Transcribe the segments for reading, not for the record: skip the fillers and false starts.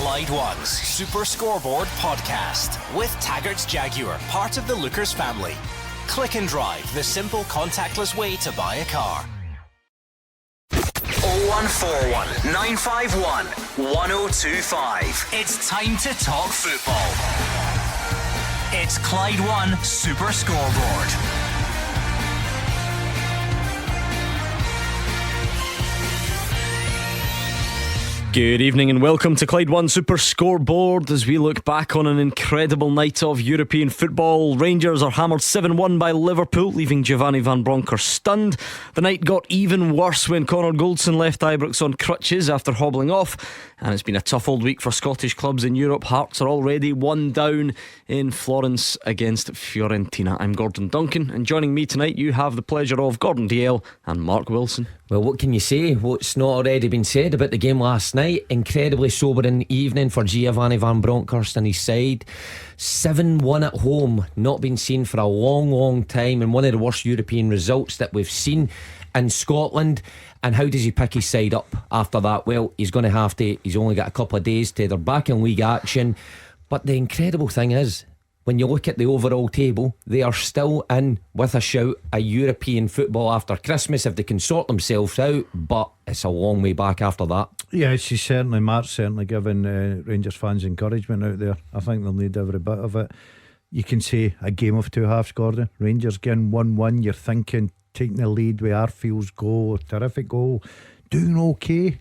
Clyde One's Super Scoreboard podcast with Taggart's Jaguar, part of the Lookers family. Click and Drive, the simple contactless way to buy a car. 0141 951 1025. It's time to talk football. It's Clyde One Super Scoreboard. Good evening and welcome to Clyde One Super Scoreboard as we look back on an incredible night of European football. Rangers are hammered 7-1 by Liverpool, leaving Giovanni Van Bronckhorst stunned. The night got even worse when Connor Goldson left Ibrox on crutches after hobbling off, and it's been a tough old week for Scottish clubs in Europe. Hearts are already 1 down in Florence against Fiorentina. I'm Gordon Duncan, and joining me tonight you have the pleasure of Gordon Daziel and Mark Wilson. Well, what can you say? What's not already been said about the game last night? Incredibly sobering evening for Giovanni Van Bronckhorst and his side. 7-1 at home, not been seen for a long time, and one of the worst European results that we've seen in Scotland. And how does he pick his side up after that? Well, he's going to have to. He's only got a couple of days to. They're back in league action. But the incredible thing is, when you look at the overall table, they are still in with a shout at European football after Christmas if they can sort themselves out, but it's a long way back after that. Yeah, she's certainly, Mark's certainly giving Rangers fans encouragement out there. I think they'll need every bit of it. You can say a game of two halves, Gordon. Rangers getting 1-1, you're thinking taking the lead with Arfield's goal, terrific goal, doing okay.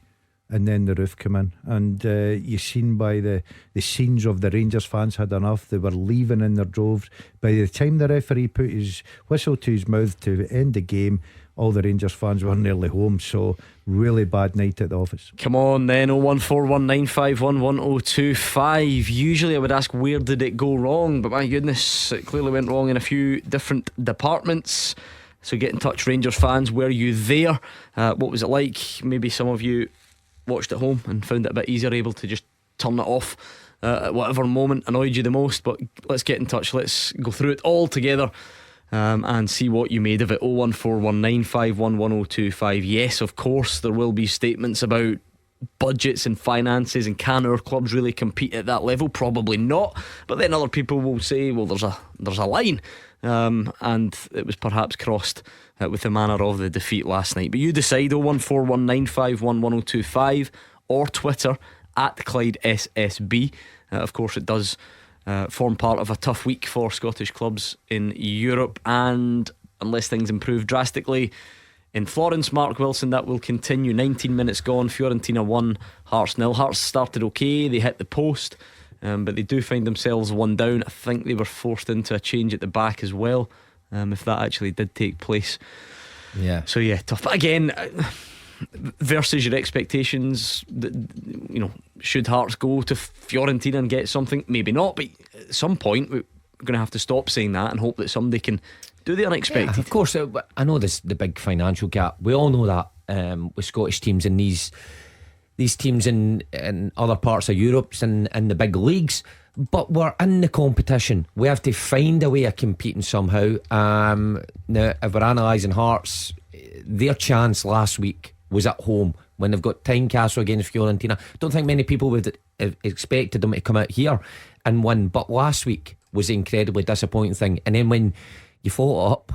And then the roof came in, and you've seen by the scenes of the Rangers fans had enough. They were leaving in their droves. By the time the referee put his whistle to his mouth to end the game, all the Rangers fans were nearly home. So really bad night at the office. Come on then, 01419511025. Usually I would ask where did it go wrong, but my goodness, it clearly went wrong in a few different departments. So get in touch, Rangers fans. Were you there? What was it like? Maybe some of you watched at home and found it a bit easier, able to just turn it off at whatever moment annoyed you the most. But let's get in touch, let's go through it all together and see what you made of it. 01419511025. Yes, of course there will be statements about budgets and finances, and can our clubs really compete at that level? Probably not. But then other people will say, well, there's a line, and it was perhaps crossed with the manner of the defeat last night. But you decide. 01419511025 or Twitter at Clyde SSB. Of course it does form part of a tough week for Scottish clubs in Europe, and unless things improve drastically in Florence, Mark Wilson, that will continue. 19 minutes gone, Fiorentina 1, Hearts 0. Hearts started okay, they hit the post, but they do find themselves 1 down. I think they were forced into a change at the back as well, if that actually did take place. Yeah. So yeah, tough. But again, versus your expectations, you know, should Hearts go to Fiorentina and get something? Maybe not, but at some point we're going to have to stop saying that and hope that somebody can do the unexpected. Yeah, of course, I know this, the big financial gap. We all know that with Scottish teams and these teams in other parts of Europe and in the big leagues. But we're in the competition. We have to find a way of competing somehow. Now, if we're analysing Hearts, their chance last week was at home when they've got Tynecastle against Fiorentina. Don't think many people would have expected them to come out here and win. But last week was an incredibly disappointing thing. And then when you follow it up,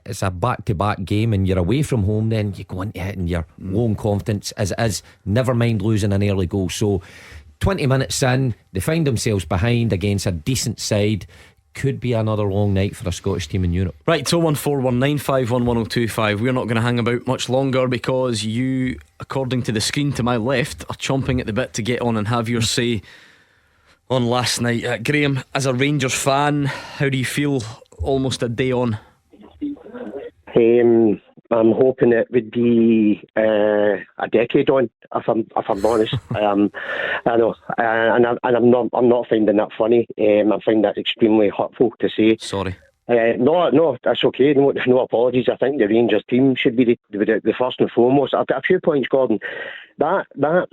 it's a back-to-back game and you're away from home, then you go into it and you're low in confidence as it is, never mind losing an early goal. So 20 minutes in, they find themselves behind against a decent side. Could be another long night for a Scottish team in Europe. Right, 01419511025. We're not going to hang about much longer because you, according to the screen to my left, are chomping at the bit to get on and have your say on last night. Graham, as a Rangers fan, how do you feel almost a day on? I'm hoping it would be a decade on, if I'm honest. I know, and I'm not finding that funny. I find that extremely hurtful to say. Sorry. No, that's okay. No apologies. I think the Rangers team should be the first and foremost. I've got a few points, Gordon. That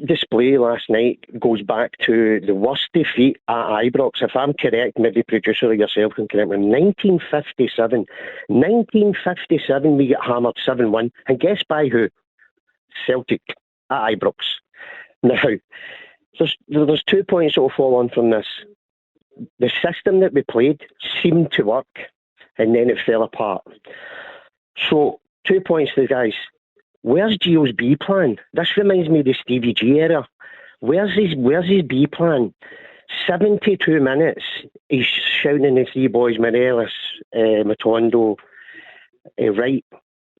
display last night goes back to the worst defeat at Ibrox. If I'm correct, maybe producer or yourself can correct me. 1957, we get hammered 7-1, and guess by who? Celtic at Ibrox. Now, there's 2 points that will fall on from this. The system that we played seemed to work, and then it fell apart. So 2 points to the guys. Where's Gio's B plan? This reminds me of the Stevie G era. Where's his B plan? 72 minutes, he's shouting the three boys, Morelos, Matondo, Wright,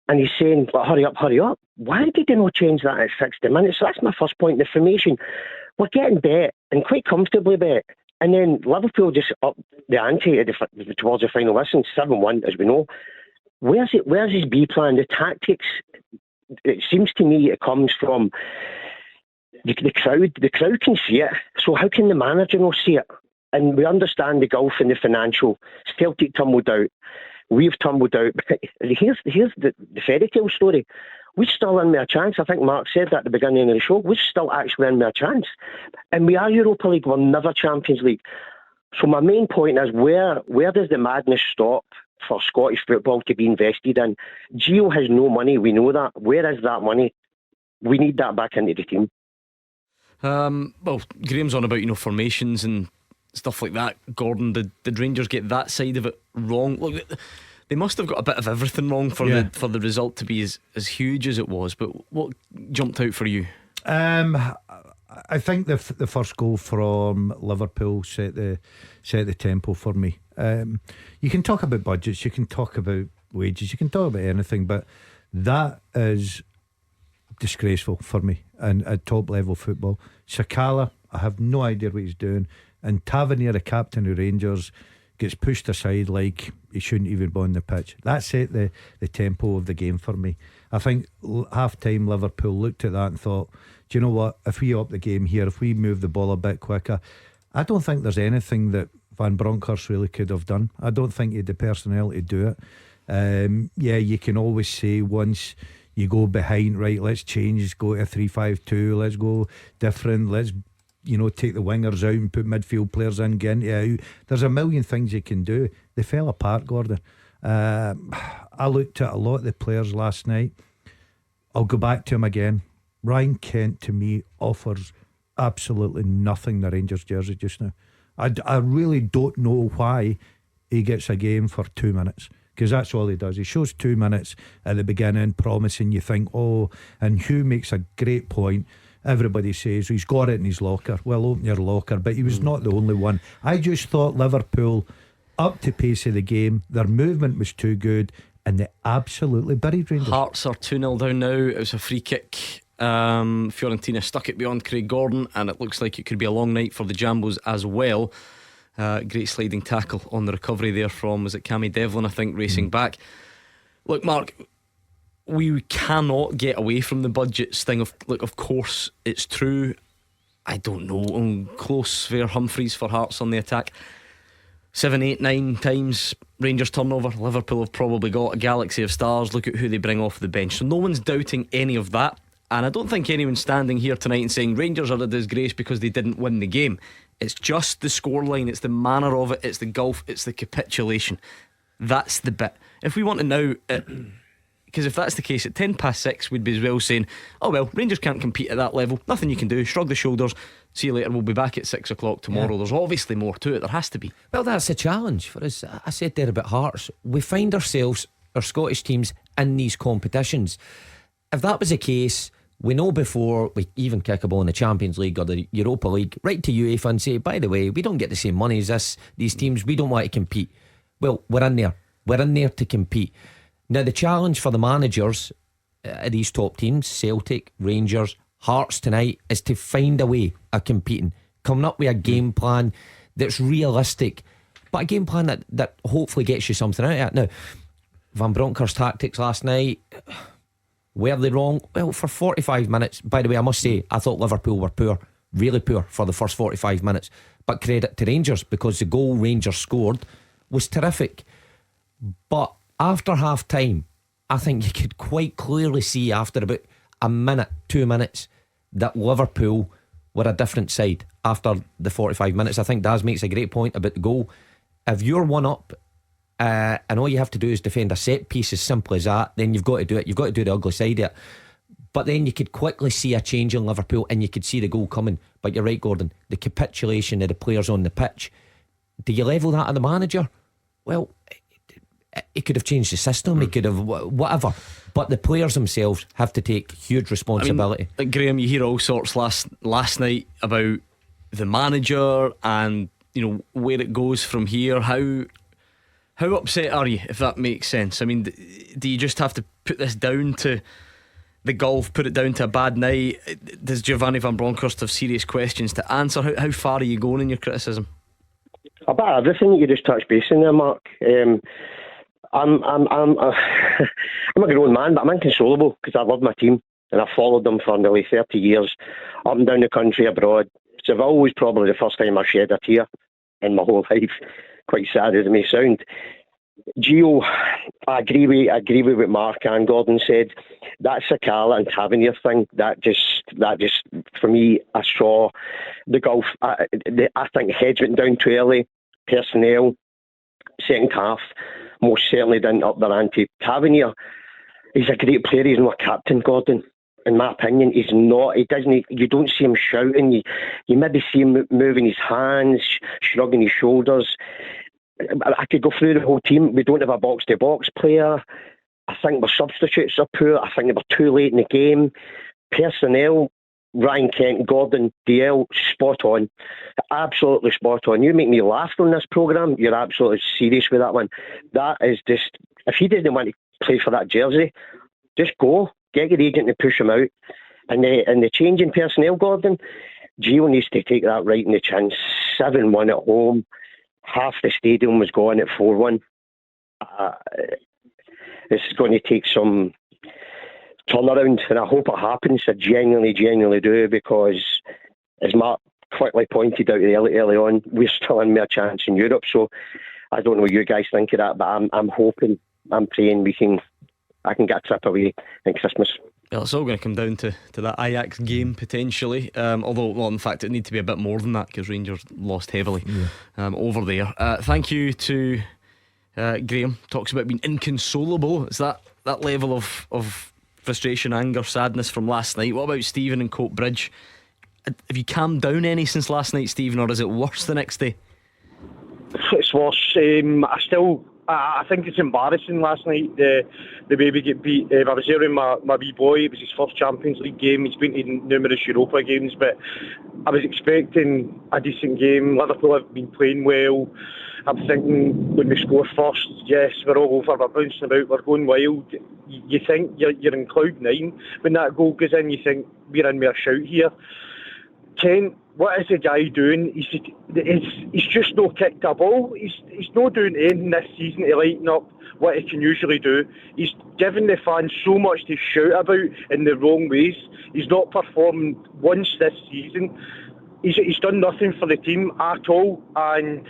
and he's saying, hurry up, hurry up. Why did they not change that at 60 minutes? So that's my first point. The formation, we're getting bet, and quite comfortably bet. And then Liverpool just up the ante towards the final listen, 7-1, as we know. Where's his B plan? The tactics, it seems to me it comes from the crowd. The crowd can see it. So how can the manager not see it? And we understand the gulf and the financial. Celtic tumbled out. We've tumbled out. But here's the fairy tale story. We're still in with a chance. I think Mark said that at the beginning of the show. We're still actually in with a chance. And we are Europa League. We're never Champions League. So my main point is, where does the madness stop for Scottish football to be invested in? Gio has no money. We know that. Where is that money? We need that back into the team. Well, Graham's on about formations and stuff like that. Gordon, did Rangers get that side of it wrong? Look, they must have got a bit of everything wrong for the result to be as huge as it was. But what jumped out for you? I think the first goal from Liverpool set the tempo for me. You can talk about budgets, you can talk about wages, you can talk about anything, but that is disgraceful for me and at top level football. Sakala, I have no idea what he's doing, and Tavernier, the captain of Rangers, gets pushed aside like he shouldn't even be on the pitch. That set the tempo of the game for me. I think half time Liverpool looked at that and thought, do you know what, if we up the game here, if we move the ball a bit quicker, I don't think there's anything that Van Bronckhorst really could have done. I don't think he had the personnel to do it. You can always say once you go behind, right, let's change, go to a 3-5-2, let's go different, let's take the wingers out and put midfield players in, get out. There's a million things you can do. They fell apart, Gordon. I looked at a lot of the players last night. I'll go back to him again. Ryan Kent, to me, offers absolutely nothing in the Rangers jersey just now. I really don't know why he gets a game for 2 minutes, because that's all he does. He shows 2 minutes at the beginning, promising, you think, and Hugh makes a great point. Everybody says he's got it in his locker. Well, open your locker. But he was not the only one. I just thought Liverpool, up to pace of the game, their movement was too good, and they absolutely buried Rangers. Hearts are 2-0 down now. It was a free kick. Fiorentina stuck it beyond Craig Gordon, and it looks like it could be a long night for the Jambos as well. Great sliding tackle on the recovery there from, was it Cammy Devlin, I think, racing back. Look, Mark, we cannot get away from the budgets thing. Of course it's true. I don't know, close for Humphreys for Hearts on the attack. 7, 8, 9 times Rangers turnover. Liverpool have probably got a galaxy of stars. Look at who they bring off the bench. So no one's doubting any of that. And I don't think anyone's standing here tonight and saying Rangers are a disgrace because they didn't win the game. It's just the scoreline, it's the manner of it, it's the gulf, it's the capitulation. That's the bit. If we want to now, because if that's the case, at 6:10 we'd be as well saying, oh well, Rangers can't compete at that level, nothing you can do, shrug the shoulders, see you later, we'll be back at 6 o'clock tomorrow. There's obviously more to it, there has to be. Well, that's a challenge for us. I said there about Hearts, we find ourselves, our Scottish teams, in these competitions. If that was the case, we know before we even kick a ball in the Champions League or the Europa League, right to UEFA and say, by the way, we don't get the same money as these teams, we don't want to compete. Well, we're in there to compete. Now the challenge for the managers of these top teams, Celtic, Rangers, Hearts tonight, is to find a way of competing, coming up with a game plan that's realistic, but a game plan that hopefully gets you something out of it. Now, Van Bronckhorst's tactics last night, were they wrong? Well, for 45 minutes, by the way, I must say, I thought Liverpool were poor, really poor for the first 45 minutes. But credit to Rangers, because the goal Rangers scored was terrific. But after half time, I think you could quite clearly see after about a minute, 2 minutes, that Liverpool were a different side after the 45 minutes. I think Daz makes a great point about the goal. If you're one up, and all you have to do is defend a set piece as simple as that, then you've got to do it. You've got to do the ugly side of it. But then you could quickly see a change in Liverpool, and you could see the goal coming. But you're right, Gordon, the capitulation of the players on the pitch. Do you level that at the manager? Well, he could have changed the system, he could have whatever, but the players themselves have to take huge responsibility. Like Graham, you hear all sorts last night about the manager and where it goes from here. How upset are you, if that makes sense? I mean, do you just have to put this down to the golf, put it down to a bad night? Does Giovanni Van Bronckhorst have serious questions to answer? How far are you going in your criticism? About everything that you just touched base in there, Mark. I'm a grown man, but I'm inconsolable because I love my team and I've followed them for nearly 30 years, up and down the country, abroad. It's always probably the first time I've shed a tear in my whole life. Quite sad as it may sound. Gio, I agree with what Mark and Gordon said. That Sakala and Tavernier thing, that just for me, I saw the golf. I think heads went down too early. Personnel, second half, most certainly didn't up their ante. Tavernier, he's a great player. He's not captain, Gordon. In my opinion, he's not. He doesn't. You don't see him shouting. You maybe see him moving his hands, shrugging his shoulders. I could go through the whole team. We don't have a box-to-box player. I think our substitutes are poor. I think they were too late in the game. Personnel, Ryan Kent, Gordon, DL, spot on. Absolutely spot on. You make me laugh on this programme. You're absolutely serious with that one. That is just... If he didn't want to play for that jersey, just go. Get your agent to push him out. And the change in personnel, Gordon, Gio needs to take that right in the chin. 7-1 at home. Half the stadium was gone at 4-1. This is going to take some turnaround, and I hope it happens. I genuinely do, because as Mark quickly pointed out early on, we're still in more chance in Europe. So I don't know what you guys think of that, but I'm hoping, I'm praying I can get a trip away in Christmas. Well, it's all going to come down to that Ajax game potentially. Although, well, in fact, it need to be a bit more than that because Rangers lost heavily over there. Thank you to Graham. Talks about being inconsolable. Is that level of frustration, anger, sadness from last night? What about Stephen in Coatbridge? Have you calmed down any since last night, Stephen, or is it worse the next day? It's worse. I think it's embarrassing last night, the way we get beat. I was there with my wee boy. It was his first Champions League game. He's been to numerous Europa games, but I was expecting a decent game. Liverpool have been playing well. I'm thinking when we score first, yes, we're all over, we're bouncing about, we're going wild. You think you're in cloud nine when that goal goes in. You think we're in with a shout here. Kent, what is the guy doing? He's just not kicked a ball. He's not doing anything this season to lighten up what he can usually do. He's given the fans so much to shout about in the wrong ways. He's not performed once this season. He's done nothing for the team at all, and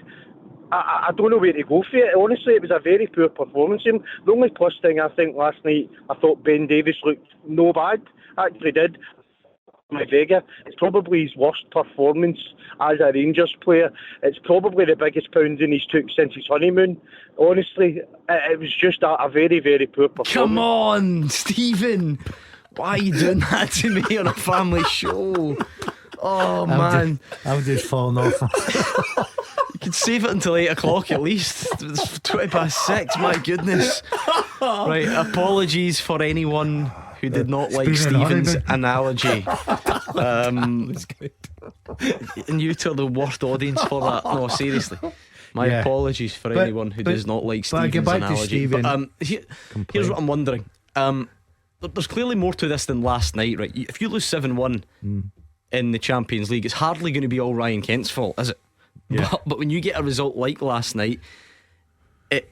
I don't know where to go for it. Honestly, it was a very poor performance. The only plus thing I think last night, I thought Ben Davies looked no bad. Actually did. McGregor, it's probably his worst performance as a Rangers player. It's probably the biggest pounding he's took since his honeymoon. Honestly, it was just a very, very poor performance. Come on, Stephen, why are you doing that to me on a family show? Oh man, I'm just falling off. You could save it until 8 o'clock at least. It's 6:20. My goodness. Right, apologies for anyone who did not like Stephen's analogy. And you two are the worst audience for that. No, seriously. My apologies for anyone who does not like Stephen's analogy. But here's what I'm wondering. There's clearly more to this than last night, right? If you lose 7-1 in the Champions League, it's hardly going to be all Ryan Kent's fault, is it? Yeah. But when you get a result like last night, it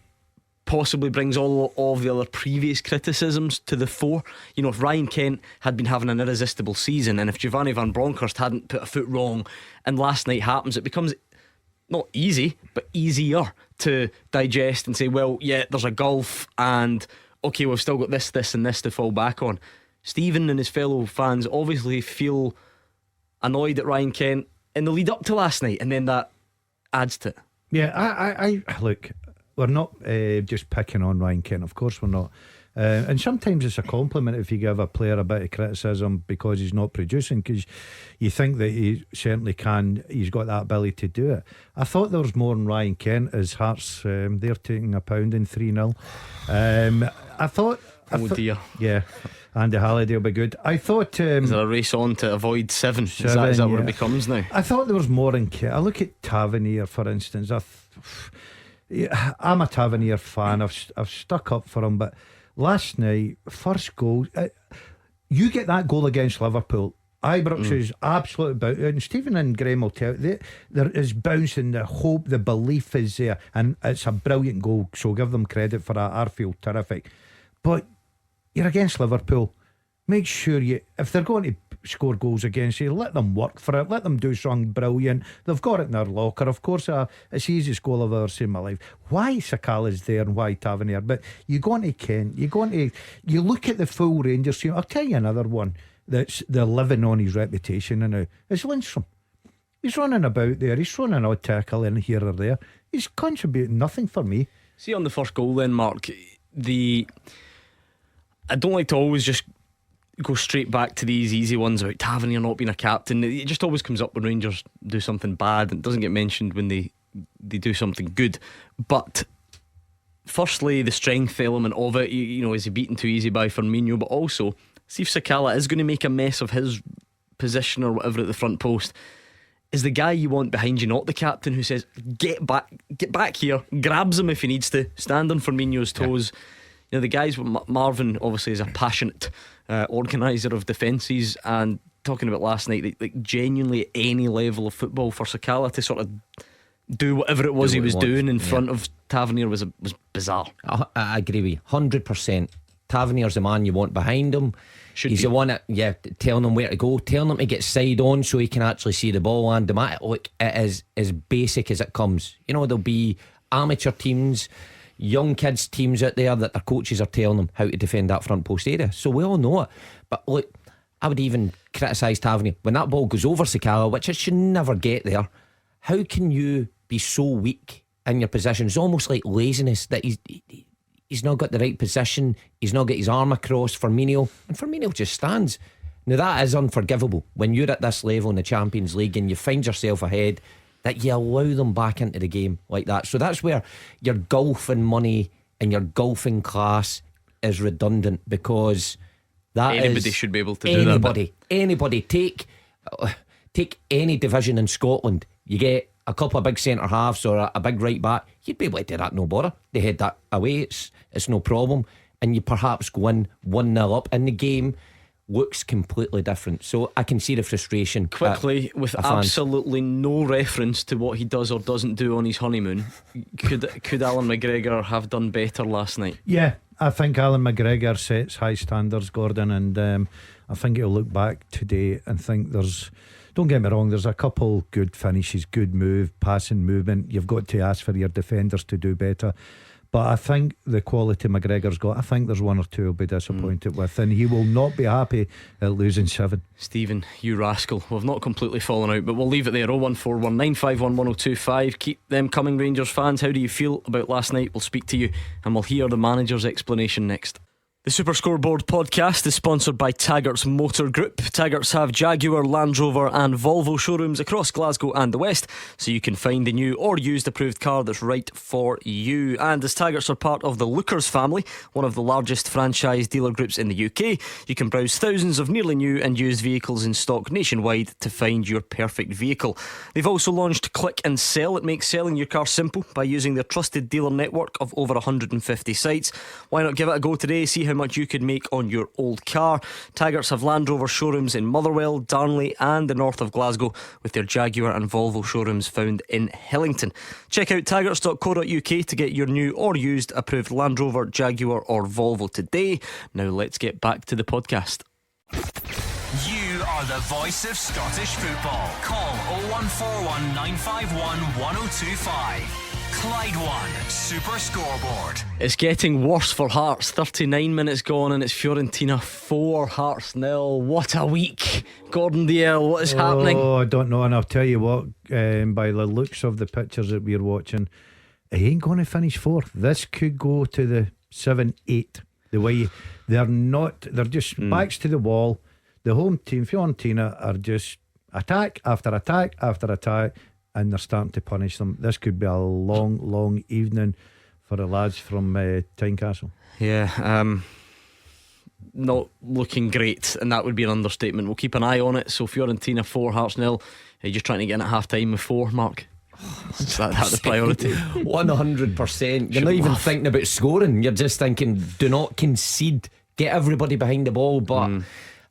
possibly brings all of the other previous criticisms to the fore. You know, if Ryan Kent had been having an irresistible season, and if Giovanni Van Bronckhorst hadn't put a foot wrong, and last night happens, it becomes not easy, but easier to digest and say, well, yeah, there's a gulf, and okay, we've still got this and this to fall back on. Stephen and his fellow fans obviously feel annoyed at Ryan Kent in the lead up to last night, and then that adds to it. Yeah, I look, we're not just picking on Ryan Kent, of course we're not, And sometimes it's a compliment if you give a player a bit of criticism because he's not producing, because you think that he certainly can, he's got that ability to do it. I thought there was more in Ryan Kent as Hearts, they're taking a pounding 3-0. I thought dear. Yeah, Andy Halliday will be good. I thought is there a race on to avoid 7? Is that what it becomes now? I thought there was more in Kent. I look at Tavernier, for instance. I'm a Tavernier fan. I've stuck up for him, but last night, first goal, you get that goal against Liverpool, Ibrox is absolutely about it, and Stephen and Graham will tell you, there is bouncing, the hope, the belief is there, and it's a brilliant goal, so give them credit for that. Arfield, terrific. But you're against Liverpool. Make sure if they're going to score goals against you, let them work for it, let them do something brilliant. They've got it in their locker. Of course, it's the easiest goal I've ever seen in my life. Why Sakala's there and why Tavernier? But you go into Kent, you look at the full Rangers team. I'll tell you another one they're living on his reputation now. It's Lindstrom. He's running about there, he's throwing an odd tackle in here or there. He's contributing nothing for me. See, on the first goal then, Mark, I don't like to always just go straight back to these easy ones about Tavernier not being a captain. It just always comes up when Rangers do something bad, and it doesn't get mentioned when they do something good. But firstly, the strength element of it, is he beaten too easy by Firmino? But also, see if Sakala is going to make a mess of his position or whatever at the front post, is the guy you want behind you, not the captain who says get back here, grabs him if he needs to, stand on Firmino's toes. The guys, Marvin obviously is a passionate organiser of defences, and talking about last night, like genuinely at any level of football, for Sakala to sort of do whatever it was he was doing in front of Tavernier was bizarre. I agree with you 100%. Tavernier's the man you want behind him. He's the one that, telling him where to go, telling him to get side on so he can actually see the ball and him. Look, it is as basic as it comes. There'll be amateur teams, young kids teams out there that their coaches are telling them how to defend that front post area, so we all know it. But look, I would even criticise Tavernier when that ball goes over Sakala, which it should never get there. How can you be so weak in your position? It's almost like laziness that he's not got the right position, he's not got his arm across Firmino, and Firmino just stands. Now that is unforgivable when you're at this level in the Champions League and you find yourself ahead, that you allow them back into the game like that. So that's where your golfing money and your golfing class is redundant, because anybody should be able to do that. Anybody take any division in Scotland, you get a couple of big centre halves or a big right back, you'd be able to do that, no bother. They head that away, it's no problem, and you perhaps go in 1-0 up, and the game looks completely different. So I can see the frustration quickly with absolutely no reference to what he does or doesn't do on his honeymoon. Could Alan McGregor have done better last night? Yeah, I think Alan McGregor sets high standards, Gordon, and I think he'll look back today and think don't get me wrong, there's a couple good finishes, good move, passing movement. You've got to ask for your defenders to do better. But I think the quality McGregor's got, I think there's one or two he'll be disappointed with, and he will not be happy at losing 7. Stephen, you rascal, we've not completely fallen out, but we'll leave it there. 01419511025. Keep them coming, Rangers fans. How do you feel about last night? We'll speak to you, and we'll hear the manager's explanation next. The Super Scoreboard podcast is sponsored by Taggart's Motor Group. Taggart's have Jaguar, Land Rover and Volvo showrooms across Glasgow and the West, so you can find the new or used approved car that's right for you. And as Taggart's are part of the Lookers family, one of the largest franchise dealer groups in the UK, you can browse thousands of nearly new and used vehicles in stock nationwide to find your perfect vehicle. They've also launched Click and Sell. It makes selling your car simple by using their trusted dealer network of over 150 sites. Why not give it a go today? See how much you could make on your old car. Taggart's have Land Rover showrooms in Motherwell, Darnley and the north of Glasgow, with their Jaguar and Volvo showrooms found in Hillington. Check out taggarts.co.uk to get your new or used approved Land Rover, Jaguar or Volvo today. Now let's get back to the podcast. You are the voice of Scottish football. Call 0141 951 1025. Clyde One Super Scoreboard. It's getting worse for Hearts. 39 minutes gone and it's Fiorentina 4, Hearts 0. What a week. Gordon Daziel, what is happening? Oh, I don't know, and I'll tell you what, by the looks of the pictures that we're watching, he ain't going to finish 4th. This could go to the 7-8. The way they're not, they're just backs to the wall. The home team, Fiorentina, are just attack after attack after attack, and they're starting to punish them. This could be a long evening for the lads from Tynecastle. Yeah, not looking great, and that would be an understatement. We'll keep an eye on it. So Fiorentina 4, Hearts 0. Are you just trying to get in at half time with 4, Mark? Is that the priority? 100%. You're not even thinking about scoring. You're just thinking, do not concede, get everybody behind the ball. But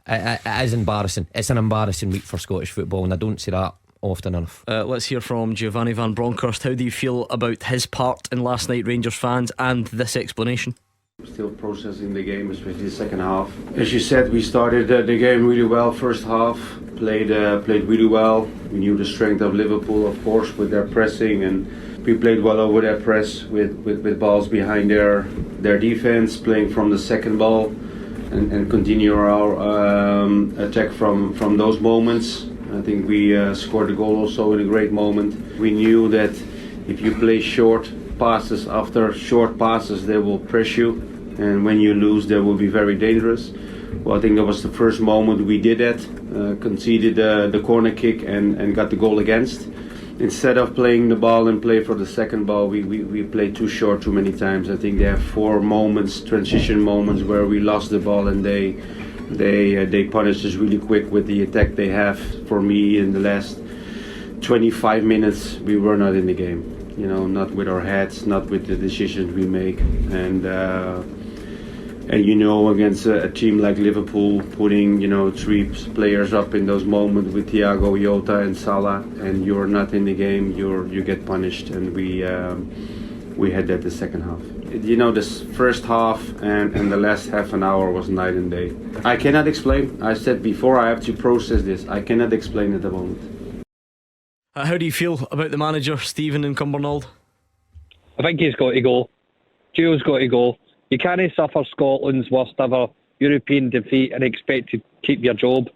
it is embarrassing. It's an embarrassing week for Scottish football, and I don't say that often enough. Let's hear from Giovanni Van Bronckhorst. How do you feel about his part in last night, Rangers fans, and this explanation? Still processing the game, especially the second half. As you said, we started the game really well. First half, played really well. We knew the strength of Liverpool, of course, with their pressing, and we played well over their press with balls behind their defense, playing from the second ball, and continue our attack from those moments. I think we scored a goal also in a great moment. We knew that if you play short passes after short passes, they will press you, and when you lose, they will be very dangerous. Well, I think that was the first moment we did that, conceded the corner kick and got the goal against. Instead of playing the ball and play for the second ball, we played too short too many times. I think they have 4 moments, transition moments, where we lost the ball, and they punished us really quick with the attack they have. For me, in the last 25 minutes, we were not in the game. You know, not with our heads, not with the decisions we make, and you know, against a team like Liverpool, putting 3 players up in those moments with Thiago, Jota, and Salah, and you're not in the game, you get punished, and we had that the second half. This first half and the last half an hour was night and day. I cannot explain. I said before, I have to process this. I cannot explain at the moment. How do you feel about the manager, Stephen, in Cumbernauld? I think he's got to go. Gio's got to go. You can't suffer Scotland's worst ever European defeat and expect to keep your job.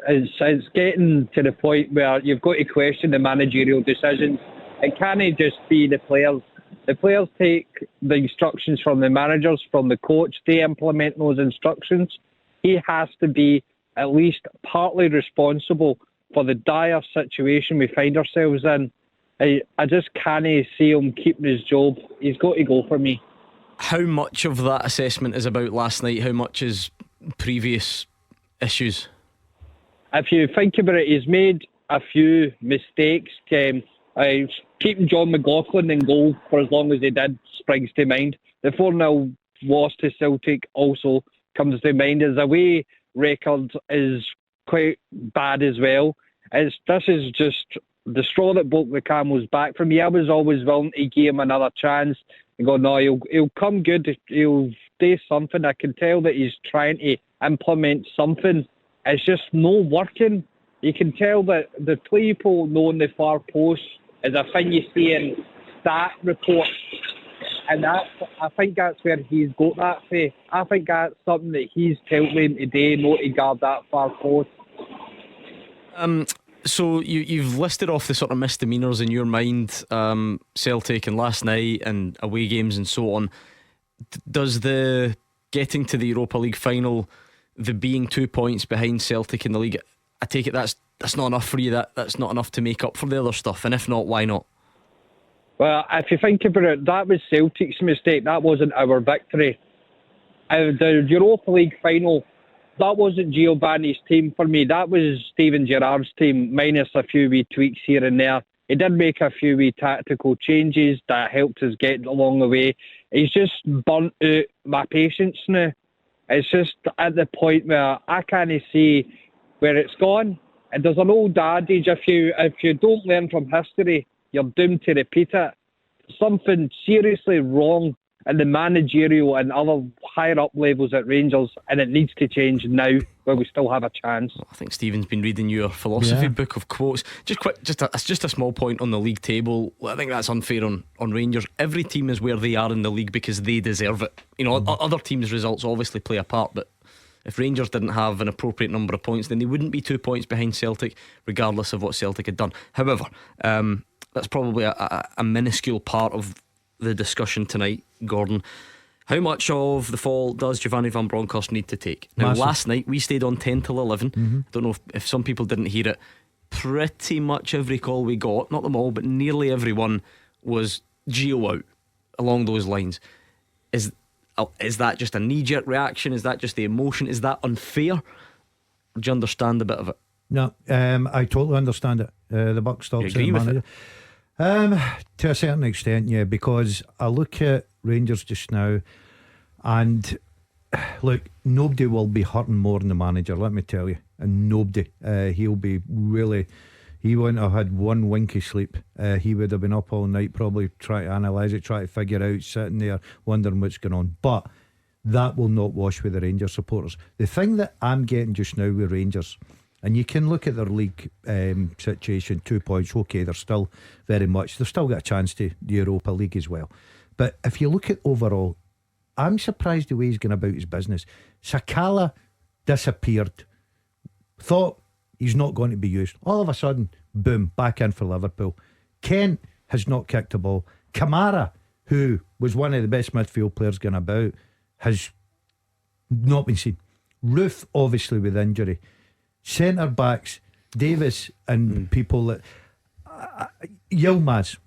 It's getting to the point where you've got to question the managerial decisions. It can't just be the players. The players take the instructions from the managers, from the coach. They implement those instructions. He has to be at least partly responsible for the dire situation we find ourselves in. I just can't see him keeping his job. He's got to go for me. How much of that assessment is about last night? How much is previous issues? If you think about it, he's made a few mistakes. Keeping John McLaughlin in goal for as long as he did springs to mind. The 4-0 loss to Celtic also comes to mind. His away record is quite bad as well. This is just the straw that broke the camel's back. For me, I was always willing to give him another chance and go, no, he'll come good, he'll do something. I can tell that he's trying to implement something. It's just not working. You can tell that the people knowing the far post is a thing you see in stat reports, and I think that's where he's got that for. I think that's something that he's telling him today, not to guard that far post. So you've listed off the sort of misdemeanours in your mind, Celtic and last night and away games and so on. Does the getting to the Europa League final, the being 2 points behind Celtic in the league, I take it that's not enough for you, that's not enough to make up for the other stuff, and if not, why not? Well, if you think about it, that was Celtic's mistake, that wasn't our victory. The Europa League final, that wasn't Giovanni's team for me. That was Steven Gerrard's team, minus a few wee tweaks here and there. He did make a few wee tactical changes that helped us get along the way. He's just burnt out my patience now. It's just at the point where I can't see where it's gone. And there's an old adage, if you don't learn from history, you're doomed to repeat it. Something seriously wrong in the managerial and other higher up levels at Rangers, and it needs to change now where we still have a chance. I think Stephen's been reading your philosophy book of quotes. Just a small point on the league table. I think that's unfair on Rangers. Every team is where they are in the league because they deserve it. Other teams' results obviously play a part, but if Rangers didn't have an appropriate number of points, then they wouldn't be 2 points behind Celtic, regardless of what Celtic had done. However, that's probably a minuscule part of the discussion tonight, Gordon. How much of the fall does Giovanni Van Bronckhorst need to take? Now, Massive. last night we stayed on 10 till 11. Don't know if some people didn't hear it. Pretty much every call we got, not them all, but nearly everyone, was Gio out, along those lines. Is that just a knee-jerk reaction? Is that just the emotion? Is that unfair? Or do you understand a bit of it? No, I totally understand it. The buck stops You at agree the with manager. To a certain extent, yeah, because I look at Rangers just now, and look, nobody will be hurting more than the manager, let me tell you. And nobody. He'll be really. He wouldn't have had one wink of sleep. He would have been up all night, probably trying to analyse it, trying to figure out, sitting there wondering what's going on. But that will not wash with the Rangers supporters. The thing that I'm getting just now with Rangers, and you can look at their league situation, 2 points, okay, they're still they've still got a chance to the Europa League as well. But if you look at overall, I'm surprised the way he's going about his business. Sakala disappeared, thought he's not going to be used. All of a sudden, boom, back in for Liverpool. Kent has not kicked a ball. Kamara, who was one of the best midfield players going about, has not been seen. Roof, obviously, with injury. Centre backs, Davis and people that Yilmaz,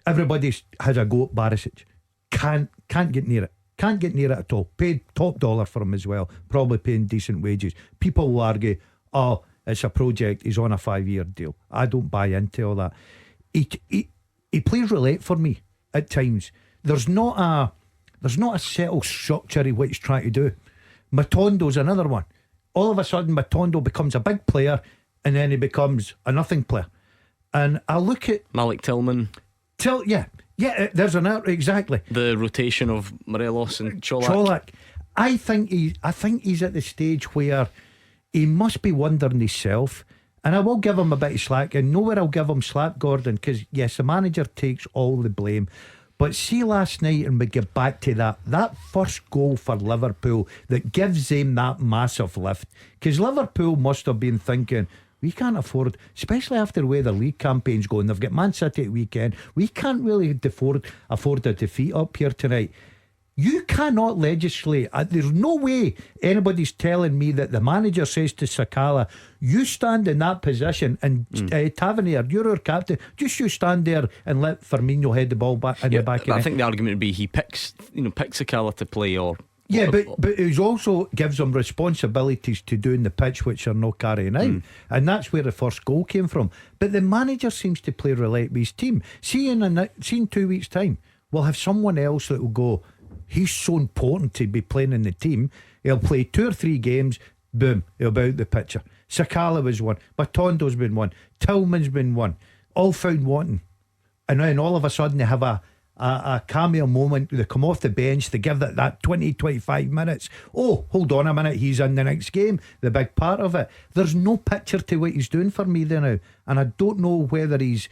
everybody has a go at Barisic. Can't get near it. Can't get near it at all. Paid top dollar for him as well. Probably paying decent wages. People will argue, oh, it's a project, he's on a 5-year deal. I don't buy into all that. He plays roulette for me at times. There's not a settled structure in what he's trying to do. Matondo's another one. All of a sudden Matondo becomes a big player, and then he becomes a nothing player. And I look at Malik Tillman, there's an out exactly. the rotation of Morelos and Cholak. I think he's at the stage where he must be wondering himself. And I will give him a bit of slack, and nowhere I'll give him slack, Gordon, because yes, the manager takes all the blame. But see last night, and we get back to that first goal for Liverpool that gives them that massive lift, because Liverpool must have been thinking, we can't afford, especially after the way the league campaign's going, they've got Man City at the weekend, we can't really afford a defeat up here tonight. You cannot legislate. There's no way anybody's telling me that the manager says to Sakala, you stand in that position, and Tavernier, you're our captain, just you stand there and let Firmino head the ball back in the back of I think the argument would be he picks Sakala to play, or but it also gives them responsibilities to doing the pitch which are not carrying out, and that's where the first goal came from. But the manager seems to play roulette with his team. See in 2 weeks' time, we'll have someone else that will go, he's so important to be playing in the team. He'll play 2 or 3 games, boom, he'll be out the picture. Sakala was one, Matondo's been one, Tillman's been one, all found wanting. And then all of a sudden they have a cameo moment. They come off the bench, they give that 20-25 minutes. Oh, hold on a minute, he's in the next game, the big part of it. There's no picture to what he's doing for me there now, and I don't know whether he's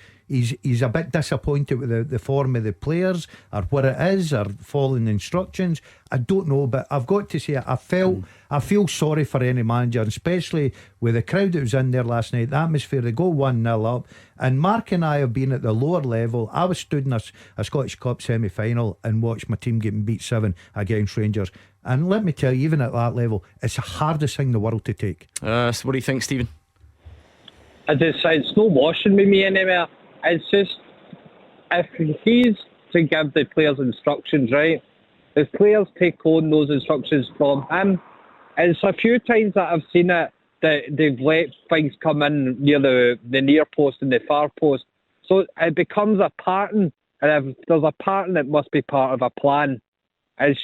a bit disappointed with the form of the players, or what it is, or following instructions. I don't know, but I've got to say I feel sorry for any manager, especially with the crowd that was in there last night, the atmosphere. They go 1-0 up, and Mark and I have been at the lower level. I was stood in a Scottish Cup semi-final and watched my team getting beat 7 against Rangers, and let me tell you, even at that level, it's the hardest thing in the world to take. So what do you think, Stephen? It's no washing with me anywhere. It's just, if he's to give the players instructions, right, the players take on those instructions from him. It's a few times that I've seen it that they've let things come in near the near post and the far post, so it becomes a pattern, and if there's a pattern, it must be part of a plan. It's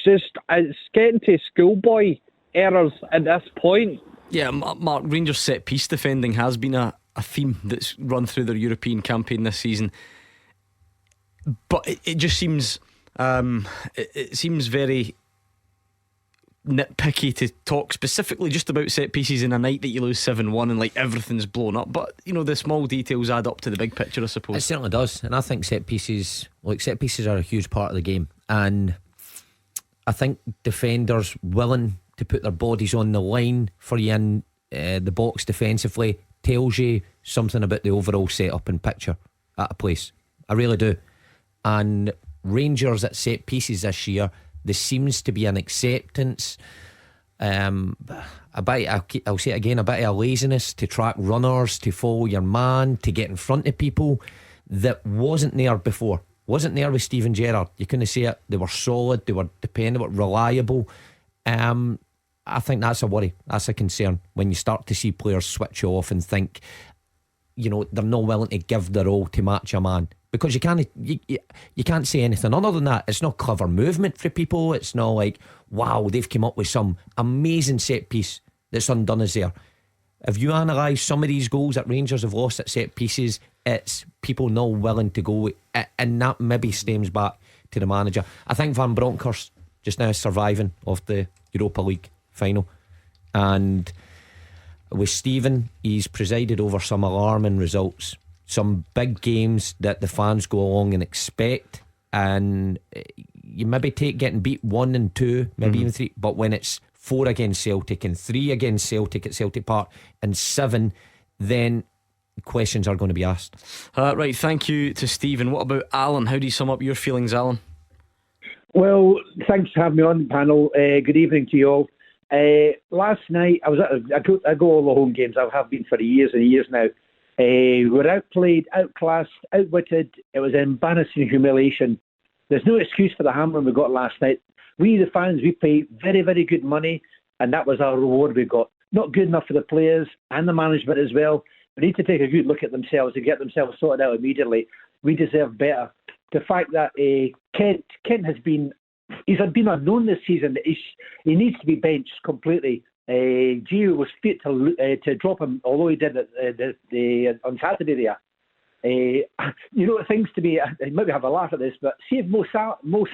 getting to schoolboy errors at this point. Yeah, Mark, Rangers set piece defending has been a theme that's run through their European campaign this season, but it just seems it seems very nitpicky to talk specifically just about set pieces in a night that you lose 7-1 and like everything's blown up. But the small details add up to the big picture, I suppose. It certainly does, and I think set pieces are a huge part of the game, and I think defenders willing to put their bodies on the line for you in the box defensively tells you something about the overall setup and picture at a place. I really do. And Rangers at set pieces this year There seems to be an acceptance, a bit, I'll say it again, a bit of a laziness to track runners, to follow your man, to get in front of people, that wasn't there before. Wasn't there with Steven Gerrard. You couldn't say it. They were solid, they were dependable, reliable. I think that's a worry, that's a concern, when you start to see players switch off and think, they're not willing to give their all to match a man, because you can't say anything other than that. It's not clever movement for people. It's not like, wow, they've come up with some amazing set piece that's undone us there. If you analyse some of these goals that Rangers have lost at set pieces, it's people not willing to go, and that maybe stems back to the manager. I think Van Bronckhorst just now is surviving of the Europa League final, and with Steven, he's presided over some alarming results, some big games that the fans go along and expect, and you maybe take getting beat 1 and 2, maybe even 3, but when it's 4 against Celtic and 3 against Celtic at Celtic Park and 7, then questions are going to be asked. Right, thank you to Stephen. What about Alan? How do you sum up your feelings, Alan? Well, thanks for having me on the panel. Good evening to you all. Last night I go all the home games. I have been for years and years now. We're outplayed, outclassed, outwitted. It was embarrassing humiliation. There's no excuse for the hammering we got last night. We, the fans, we paid very, very good money, and that was our reward we got. Not good enough for the players and the management as well. They need to take a good look at themselves and get themselves sorted out immediately. We deserve better. The fact that Kent has been, he's been unknown this season. He needs to be benched completely. Gio was fit to drop him, although he did it on Saturday there. Things to be, maybe have a laugh at this, but see if Mo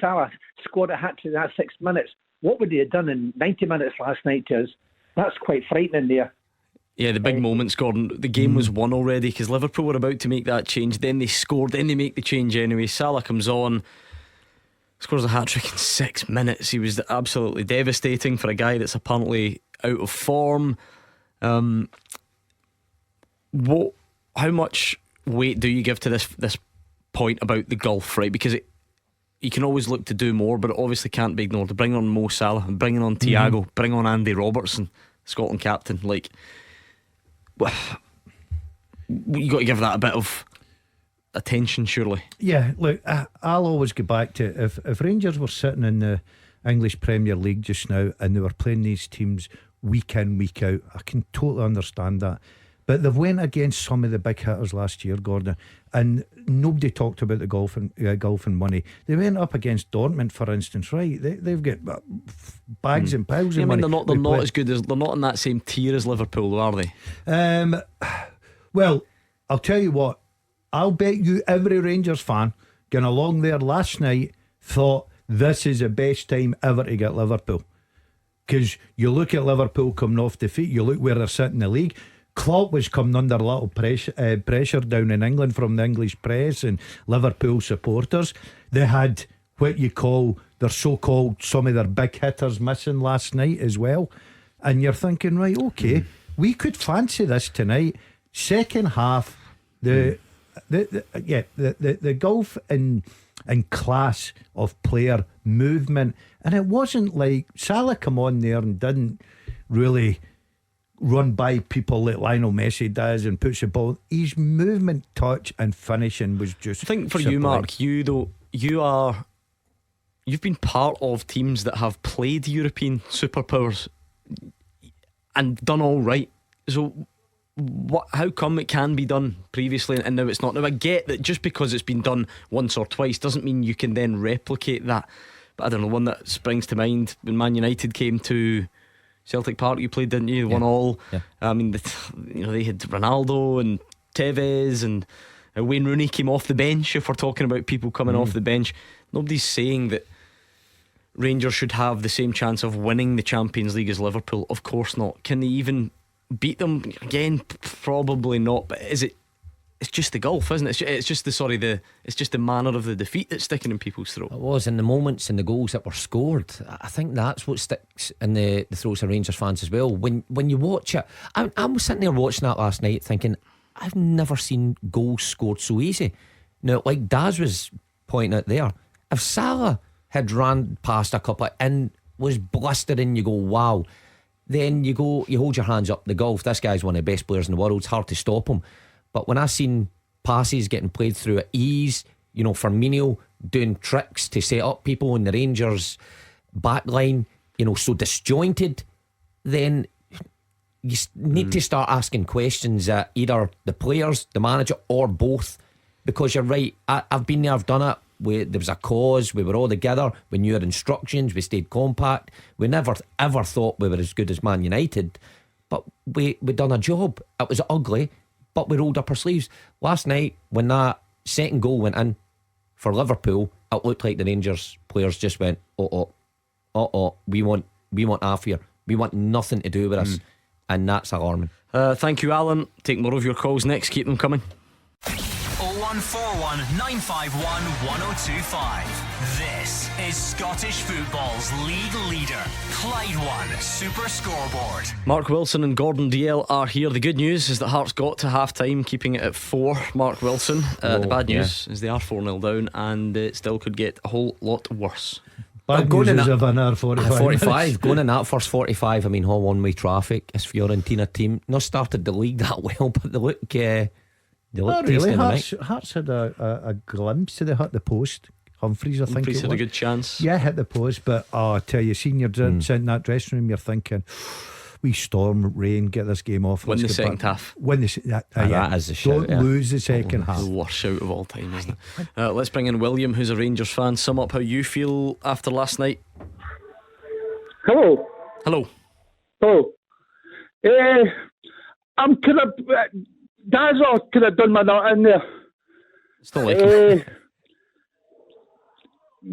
Salah scored a hat-trick in that 6 minutes, what would he have done in 90 minutes last night to us? That's quite frightening there. Yeah, the big moments, Gordon. The game was won already because Liverpool were about to make that change. Then they scored, then they make the change anyway. Salah comes on, scores a hat-trick in 6 minutes. He was absolutely devastating for a guy that's apparently out of form. How much weight do you give to this point about the gulf, right? Because you can always look to do more, but it obviously can't be ignored. To bring on Mo Salah and bringing on Thiago, bring on Andy Robertson, Scotland captain, you got to give that a bit of attention, surely. Yeah, look, I'll always go back to if Rangers were sitting in the English Premier League just now and they were playing these teams week in, week out, I can totally understand that. But they've went against some of the big hitters last year, Gordon, and nobody talked about the golf and money. They went up against Dortmund, for instance, right? They've got bags and piles of money. They're not as good as, they're not in that same tier as Liverpool, are they? Well, I'll tell you what, I'll bet you every Rangers fan going along there last night thought this is the best time ever to get Liverpool, because you look at Liverpool coming off defeat, you look where they're sitting in the league. Klopp was coming under a little pressure down in England from the English press and Liverpool supporters. They had what you call their so-called, some of their big hitters missing last night as well. And you're thinking, right, okay, we could fancy this tonight. Second half, the golf and class of player movement, and it wasn't like Salah come on there and didn't really run by people like Lionel Messi does and puts the ball. His movement, touch and finishing was just, I think for you, Mark, you've been part of teams that have played European superpowers and done all right. So how come it can be done previously and now it's not? Now I get that just because it's been done once or twice doesn't mean you can then replicate that, but I don't know, one that springs to mind when Man United came to Celtic Park, you played, didn't you? Won all. Yeah. I mean, they had Ronaldo and Tevez and Wayne Rooney came off the bench. If we're talking about people coming off the bench, nobody's saying that Rangers should have the same chance of winning the Champions League as Liverpool. Of course not. Can they even beat them again? Probably not. But it's just the golf, isn't it? It's just the manner of the defeat that's sticking in people's throat. It was, and the moments and the goals that were scored. I think that's what sticks in the throats of Rangers fans as well. When you watch it, I was sitting there watching that last night thinking, I've never seen goals scored so easy. Now, like Daz was pointing out there, if Salah had ran past a couple and was blistering. You go, wow. Then you hold your hands up. The golf, this guy's one of the best players in the world. It's hard to stop him. But when I seen passes getting played through at ease, Firmino doing tricks to set up people in the Rangers back line, so disjointed, then you need to start asking questions at either the players, the manager, or both. Because you're right, I've been there, I've done it. There was a cause, we were all together, we knew our instructions, we stayed compact. We never ever thought we were as good as Man United, but we done a job. It was ugly, but we rolled up our sleeves. Last night, when that second goal went in for Liverpool, it looked like the Rangers players just went, we want half here. We want nothing to do with us. And that's alarming. Thank you, Alan. Take more of your calls next. Keep them coming. 0141 951 1025. This is Scottish football's league leader, Clyde One Super Scoreboard. Mark Wilson and Gordon Daziel are here. The good news is that Hearts got to half time, keeping it at 4. Mark Wilson. The bad news is they are 4-0 down, and it still could get a whole lot worse. Bad news is of an hour 45 going in that first 45. I mean, all one-way traffic. This Fiorentina team not started the league that well, but they look not really. Hearts had a glimpse. They hit the post. Humphreys, I think Humphreys had a good chance. Yeah, hit the post. But I tell you, senior sitting in that dressing room, you're thinking, we storm, rain, get this game off. Win the second half. Win the that is a shout. Don't lose the second half. The worst shout of all time, isn't it? Let's bring in William, who's a Rangers fan. Sum up how you feel after last night. Hello. I'm kind of Daziel could have done my nut in there. Still like him.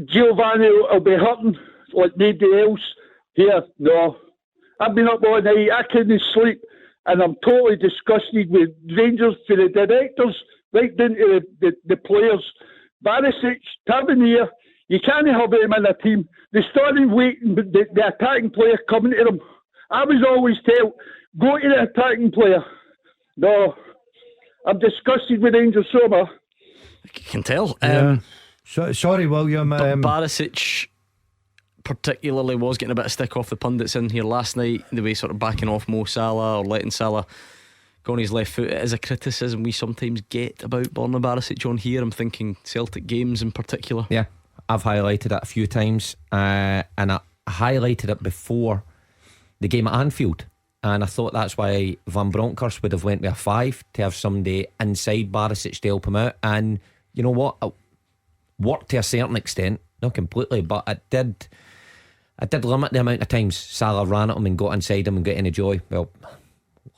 Giovanni will be hurting like nobody else here. No, I've been up all night. I couldn't sleep, and I'm totally disgusted with Rangers, for the directors right down to the players. Barisic, Tavernier, you can't have him in a team. They started waiting, but the attacking player coming to them. I was always told, go to the attacking player. No, I'm disgusted with Rangers so much. I can tell. Sorry, William. Barisic particularly was getting a bit of stick off the pundits in here last night, the way sort of backing off Mo Salah or letting Salah go on his left foot. It is a criticism we sometimes get about Borna Barisic on here. I'm thinking Celtic games in particular. Yeah, I've highlighted it a few times, and I highlighted it before the game at Anfield, and I thought that's why Van Bronckhorst would have went with a 5 to have somebody inside Barisic to help him out. And you know what, it worked to a certain extent, not completely, but it did limit the amount of times Salah ran at him and got inside him and got any joy. Well,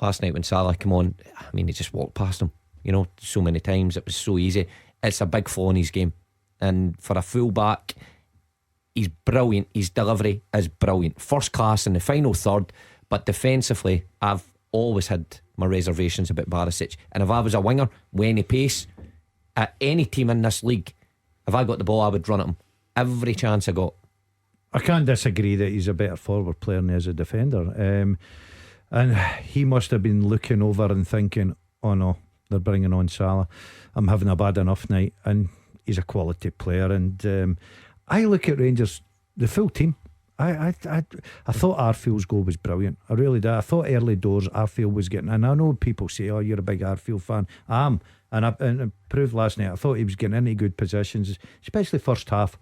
last night when Salah came on, I mean, he just walked past him, so many times. It was so easy. It's a big flaw in his game, and for a full back, he's brilliant. His delivery is brilliant, first class in the final third. But defensively, I've always had my reservations about Barisic. And if I was a winger with any pace at any team in this league, if I got the ball, I would run at him every chance I got. I can't disagree that he's a better forward player than he is a defender. And he must have been looking over and thinking, oh no, they're bringing on Salah, I'm having a bad enough night. And he's a quality player. And I look at Rangers, the full team. I thought Arfield's goal was brilliant. I really did. I thought early doors Arfield was getting, and I know people say, oh, you're a big Arfield fan. I am, and I proved last night I thought he was getting into good positions, especially first half.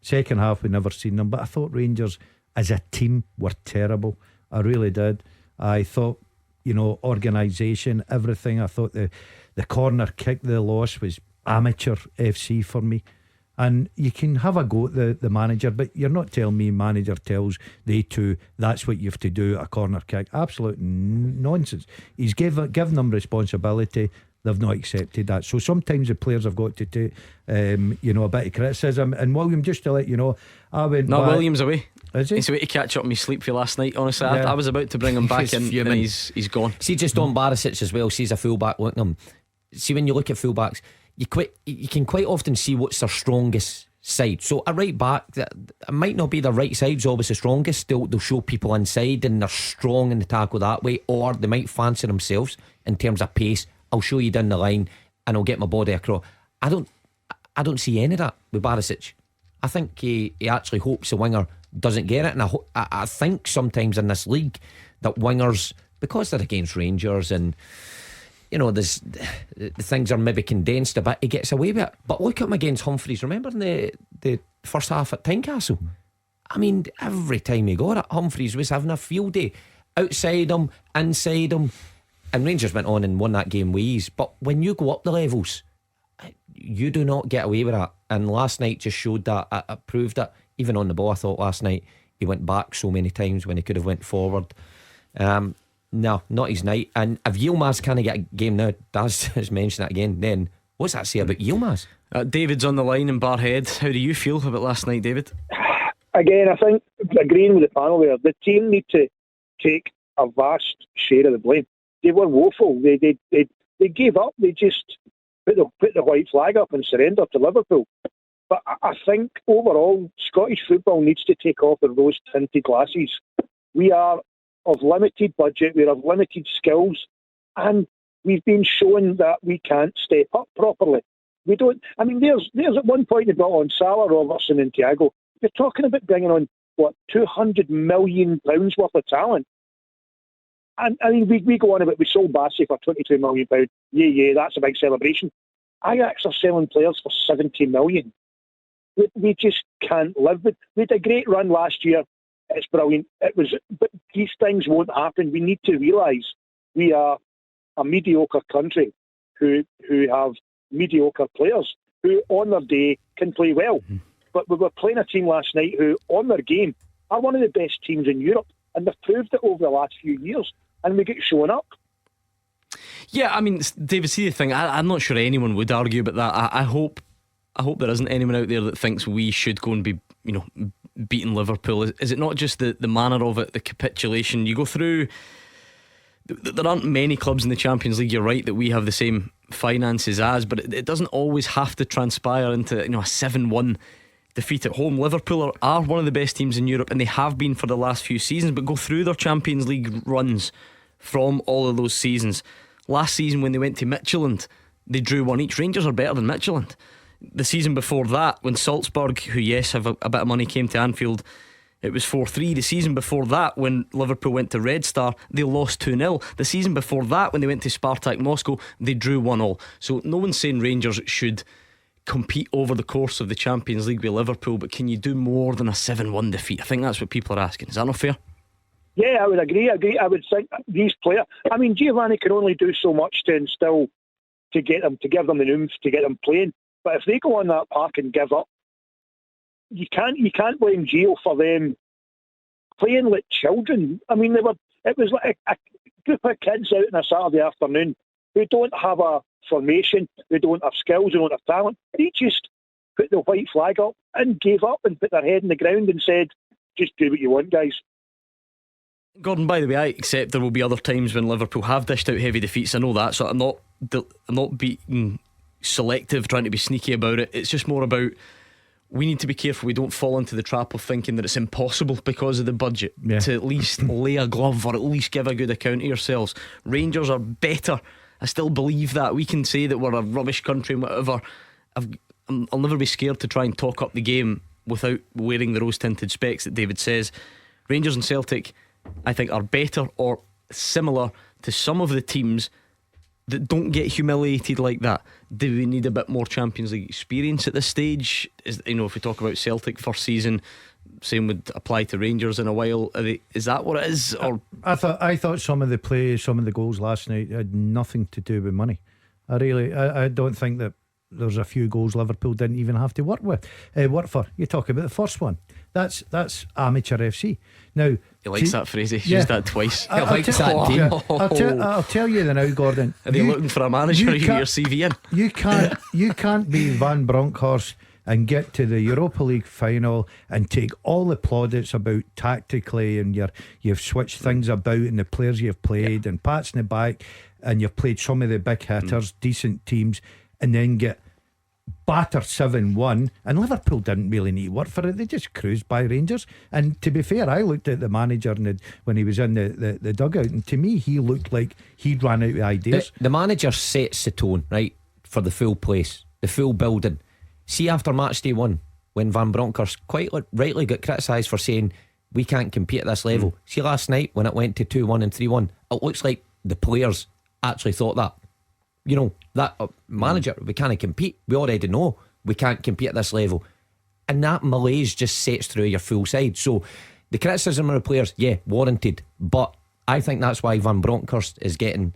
Second half we never seen them, but I thought Rangers as a team were terrible. I really did. I thought, organisation, everything. I thought the corner kick, the loss was amateur FC for me. And you can have a go at the manager, but you're not telling me manager tells they two that's what you have to do, a corner kick. Absolute nonsense. He's given them responsibility. They've not accepted that. So sometimes the players have got to take a bit of criticism. And William, just to let you know, I went back. William's away. Is he? He's away to catch up on me sleep for last night. Honestly, I was about to bring him back in, and he's gone. See, just on Barisic as well. See, as a fullback, look at him. See, when you look at fullbacks, you can quite often see what's their strongest side. So a right back, that might not be the right side's always the strongest. They'll show people inside and they're strong in the tackle that way, or they might fancy themselves in terms of pace. I'll show you down the line and I'll get my body across. I don't see any of that with Barisic. I think he actually hopes the winger doesn't get it. And I think sometimes in this league that wingers, because they're against Rangers and there's the things are maybe condensed a bit, he gets away with it. But look at him against Humphreys. Remember in the first half at Tynecastle? I mean, every time he got it, Humphreys was having a field day. Outside him, inside him. And Rangers went on and won that game with ease. But when you go up the levels, you do not get away with that. And last night just showed that. It proved it. Even on the ball, I thought last night he went back so many times when he could have went forward. No, not his night. And if Yilmaz can't get a game now, Daz has mentioned that again, then what's that say about Yilmaz? David's on the line in Barhead. How do you feel about last night, David? Again, I think, agreeing with the panel there, the team need to take a vast share of the blame. They were woeful. They gave up. They just put the white flag up and surrendered to Liverpool. But I think overall, Scottish football needs to take off the rose-tinted glasses. We are of limited budget, we're of limited skills, and we've been shown that we can't step up properly. We don't. I mean, there's at one point they brought on Salah, Robertson, and Thiago. You're talking about bringing on £200 million worth of talent. And I mean, we go on about we sold Bassey for £22 million. Yeah, that's a big celebration. Ajax are selling players for £70 million. We just can't live with. We had a great run last year. It's brilliant. But these things won't happen. We need to realise we are a mediocre country who have mediocre players who, on their day, can play well. Mm-hmm. But we were playing a team last night who, on their game, are one of the best teams in Europe, and they've proved it over the last few years. And we get shown up. Yeah, I mean, David, see the thing. I'm not sure anyone would argue about that. I hope there isn't anyone out there that thinks we should go and be, beating Liverpool. Is it not just the manner of it, the capitulation? You go through. There aren't many clubs in the Champions League, you're right, that we have the same finances as, but it doesn't always have to transpire into a 7-1 defeat at home. Liverpool are one of the best teams in Europe, and they have been for the last few seasons. But go through their Champions League runs from all of those seasons. Last season when they went to Midtjylland, they drew one each. Rangers are better than Midtjylland. The season before that, when Salzburg, who yes have a bit of money, came to Anfield, it was 4-3. The season before that, when Liverpool went to Red Star, they lost 2-0. The season before that, when they went to Spartak Moscow, they drew 1-1. So no one's saying Rangers should compete over the course of the Champions League with Liverpool, but can you do more than a 7-1 defeat? I think that's what people are asking. Is that not fair? Yeah, I would agree. I would think these players, I mean, Giovanni can only do so much to instill, to give them the oomph, to get them playing. But if they go on that park and give up, you can't blame Gio for them playing like children. I mean, it was like a group of kids out on a Saturday afternoon who don't have a formation, they don't have skills, they don't have talent. They just put the white flag up and gave up and put their head in the ground and said, just do what you want, guys. Gordon, by the way, I accept there will be other times when Liverpool have dished out heavy defeats. I know that, so I'm not being selective, trying to be sneaky about it. It's just more about, we need to be careful we don't fall into the trap of thinking that it's impossible because of the budget to at least lay a glove or at least give a good account of yourselves. Rangers are better. I still believe that. We can say that we're a rubbish country and whatever. I'll never be scared to try and talk up the game without wearing the rose-tinted specs that David says. Rangers and Celtic, I think, are better or similar to some of the teams that don't get humiliated like that. Do we need a bit more Champions League experience at this stage? If we talk about Celtic first season, same would apply to Rangers in a while. Is that what it is? Or I thought some of the play, some of the goals last night had nothing to do with money. I don't think that there's a few goals Liverpool didn't even have to work for. You talk about the first one. That's amateur FC. Now he likes that phrase. He's used that twice. He likes that team. I'll tell you now, Gordon. Are they looking for a manager? Are you your CV in? You can't be Van Bronckhorst and get to the Europa League final and take all the plaudits about tactically, and you've switched things about and the players you've played and pats in the back, and you've played some of the big hitters, decent teams, and then get battered 7-1. And Liverpool didn't really need work for it. They just cruised by Rangers. And to be fair, I looked at the manager when he was in the dugout, and to me he looked like he'd run out of ideas. The manager sets the tone, right, for the full place, the full building. See, after match day 1, when Van Bronckhorst quite rightly got criticised for saying we can't compete at this level. See, last night when it went to 2-1 and 3-1, it looks like the players actually thought that. You know, that manager, we can't compete. We already know we can't compete at this level. And that malaise just sets through your full side. So the criticism of the players, yeah, warranted. But I think that's why Van Bronckhorst is getting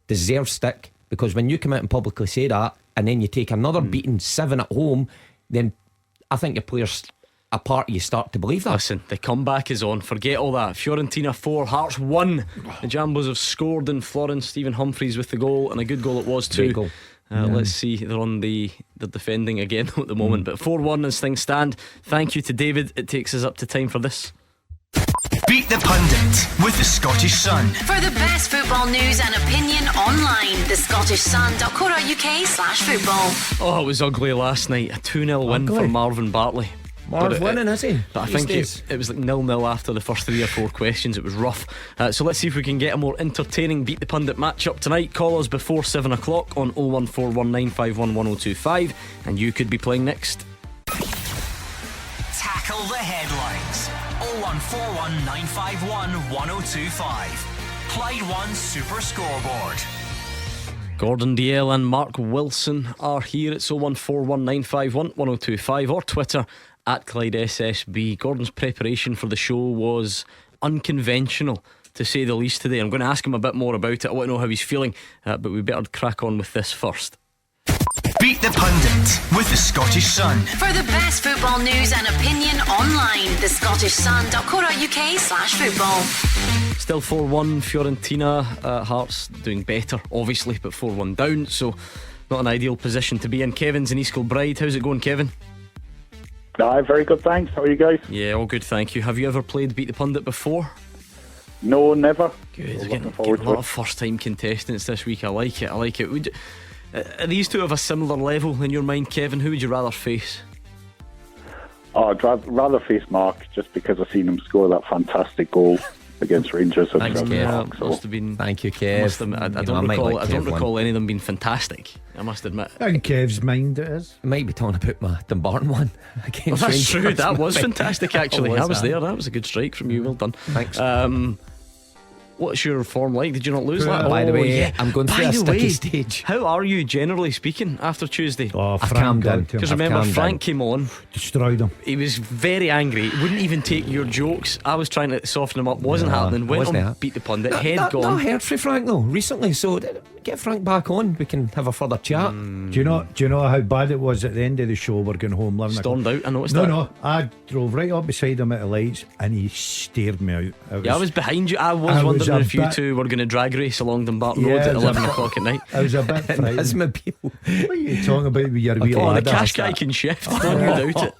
deserved stick, because when you come out and publicly say that and then you take another beating 7 at home, then I think the players apart, you start to believe that. Listen, the comeback is on. Forget all that. Fiorentina 4, Hearts 1. The Jambos have scored in Florence. Stephen Humphreys with the goal, and a good goal it was too. Goal. Let's see, they're defending again at the moment, but 4-1 as things stand. Thank you to David. It takes us up to time for this. Beat the Pundit with the Scottish Sun. For the best football news and opinion online, thescottishsun.co.uk/football. Oh, it was ugly last night. A 2-0 win for Marvin Bartley. Marv winning, is he? But I think it was like 0-0 after the first 3 or 4 questions. It was rough. So let's see if we can get a more entertaining Beat the Pundit match up tonight. Call us before 7 o'clock on 01419511025 and you could be playing next. Tackle the headlines. 01419511025. Clyde One Super Scoreboard. Gordon Daziel and Mark Wilson are here. It's 01419511025 or Twitter at Clyde SSB. Gordon's preparation for the show was unconventional, to say the least, today. I'm going to ask him a bit more about it. I want to know how he's feeling, but we better crack on with this first. Beat the Pundit with the Scottish Sun. For the best football news and opinion online, thescottishsun.co.uk/football. Still 4-1 Fiorentina. Hearts doing better obviously, but 4-1 down, so not an ideal position to be in. Kevin's in East Kilbride. How's it going, Kevin? Very good, thanks. How are you guys? Yeah, all good, thank you. Have you ever played Beat the Pundit before? No, never. Good. Getting a lot of first time contestants this week. I like it. Are these two of a similar level in your mind, Kevin? Who would you rather face? I'd rather face Mark, just because I've seen him score that fantastic goal against Rangers. Thanks, Kev. Must have been. Thank you, Kev. I don't recall any of them being fantastic, I must admit. In Kev's mind it is. I might be talking about my Dumbarton one against that's Rangers. true. That was fantastic actually. I was that? there. That was a good strike from you. Well done. Thanks. What's your form like? Did you not lose that? By the way, I'm going through a sticky stage. How are you generally speaking after Tuesday? Oh, I've calmed down. Because remember, Frank came on, destroyed him. He was very angry. He wouldn't even take your jokes. I was trying to soften him up. Wasn't happening. Went on Beat the Pundit. Head gone. I heard from Frank though recently, so get Frank back on. We can have a further chat. Do you know how bad it was at the end of the show? We're going home. Stormed out. I noticed that. No, I drove right up beside him at the lights and he stared me out. I was behind you. I was wondering if you two were going to drag race along Dumbarton Road at 11 o'clock at night. I was a bit frightened. What are you talking about with your wee lad? The cash guy can shift. Don't you doubt it.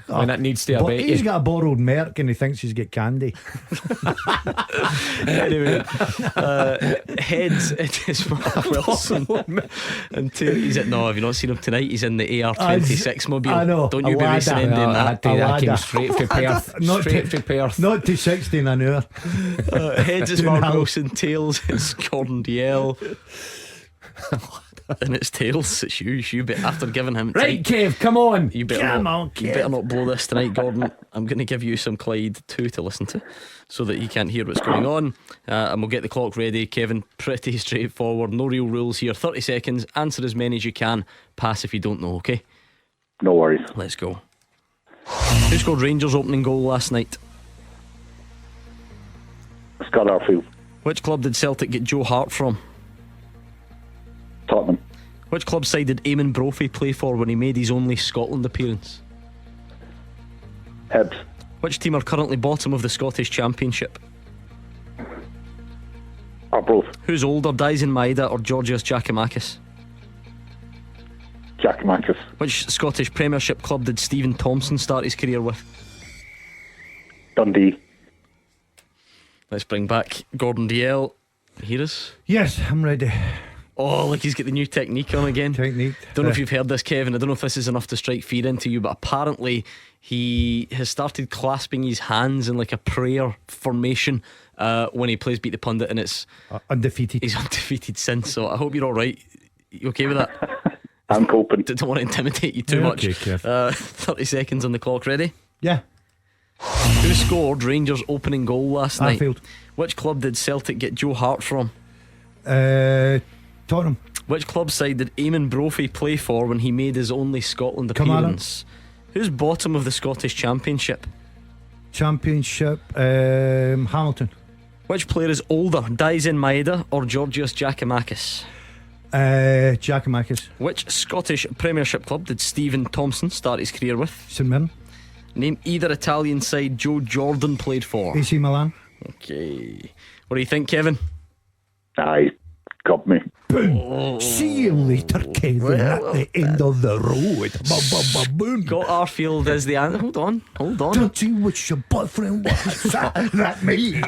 When it needs to, I bet he's got a borrowed Merc and he thinks he's got candy. Anyway, heads it is Mark Wilson and he's at have you not seen him tonight? He's in the AR26 mobile. I know. Don't you be racing in doing that. I came straight from Perth. Not to 16 an hour. Heads is Mark Wilson. Tails is Gordon Daziel. And it's tails. It's you. But after giving him right, time, Kev, come on. You better not blow this tonight, Gordon. I'm going to give you some Clyde 2 to listen to, so that you can't hear what's going on. And we'll get the clock ready, Kevin. Pretty straightforward. No real rules here. 30 seconds. Answer as many as you can. Pass if you don't know. Okay. No worries. Let's go. Who scored Rangers' opening goal last night? Scott Arfield. Which club did Celtic get Joe Hart from? Tottenham. Which club side did Eamon Brophy play for when he made his only Scotland appearance? Hibs. Which team are currently bottom of the Scottish Championship? Arbroath. Who's older, Daziel Maeda or Georgios Giacomakis? Giacomakis. Which Scottish Premiership club did Stephen Thompson start his career with? Dundee. Let's bring back Gordon Daziel. Hear us? Yes, I'm ready. Oh, like he's got the new technique on again. Don't know if you've heard this, Kevin. I don't know if this is enough to strike fear into you, but apparently he has started clasping his hands in like a prayer formation when he plays Beat the Pundit, and it's undefeated. He's undefeated since. So I hope you're all right. You okay with that? I'm coping. Don't want to intimidate you too Yeah, much. okay, Kev. 30 seconds on the clock. Ready? Yeah. Who scored Rangers' opening goal last night? Arfield. Which club did Celtic get Joe Hart from? Tottenham. Which club side did Eamon Brophy play for when he made his only Scotland Kilmarnock. appearance? Who's bottom of the Scottish Championship? Championship. Hamilton. Which player is older, Daziel Maeda or Georgios Giacomakis? Giacomakis. Which Scottish Premiership club did Stephen Thompson start his career with? St Mirren. Name either Italian side Joe Jordan played for. AC Milan. Okay. What do you think, Kevin? Aye, got me. Boom. See you later, Kevin, at the end of the road. Boom. Got Arfield as the answer. Hold on. Don't you wish your boyfriend was that me?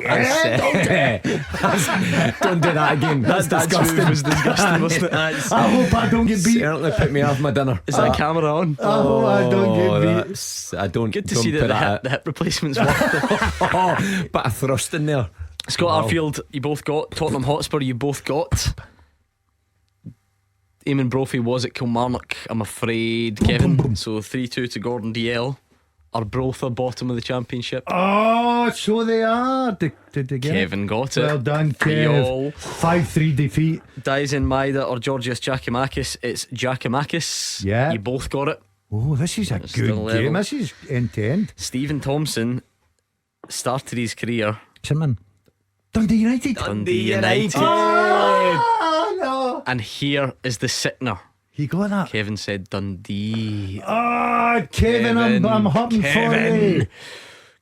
Don't do that again. That's disgusting. Move was disgusting, wasn't it? I hope I don't get beat. Certainly put me off my dinner. Is that camera on? I hope I don't get beat. I don't. Good to don't see put that the hip replacements worked. Bit of thrust in there. Scott Arfield, you both got. Tottenham Hotspur, you both got. Eamon Brophy was at Kilmarnock, I'm afraid, Kevin. So 3-2 to Gordon DL. Arbroath bottom of the Championship. Oh, so they are. Did they get Kevin it? got it. Well done, Kev. 5-3 defeat. Daziel Maeda or Georgios Giacomakis? It's Giacomakis. Yeah. You both got it. Oh, this is a It's still good level. game. This is end to end. Stephen Thompson started his career. Simon. Dundee United. Dundee United. Oh, no. And here is the sickener. You got that? Kevin said Dundee. Oh, Kevin, I'm hopping for you.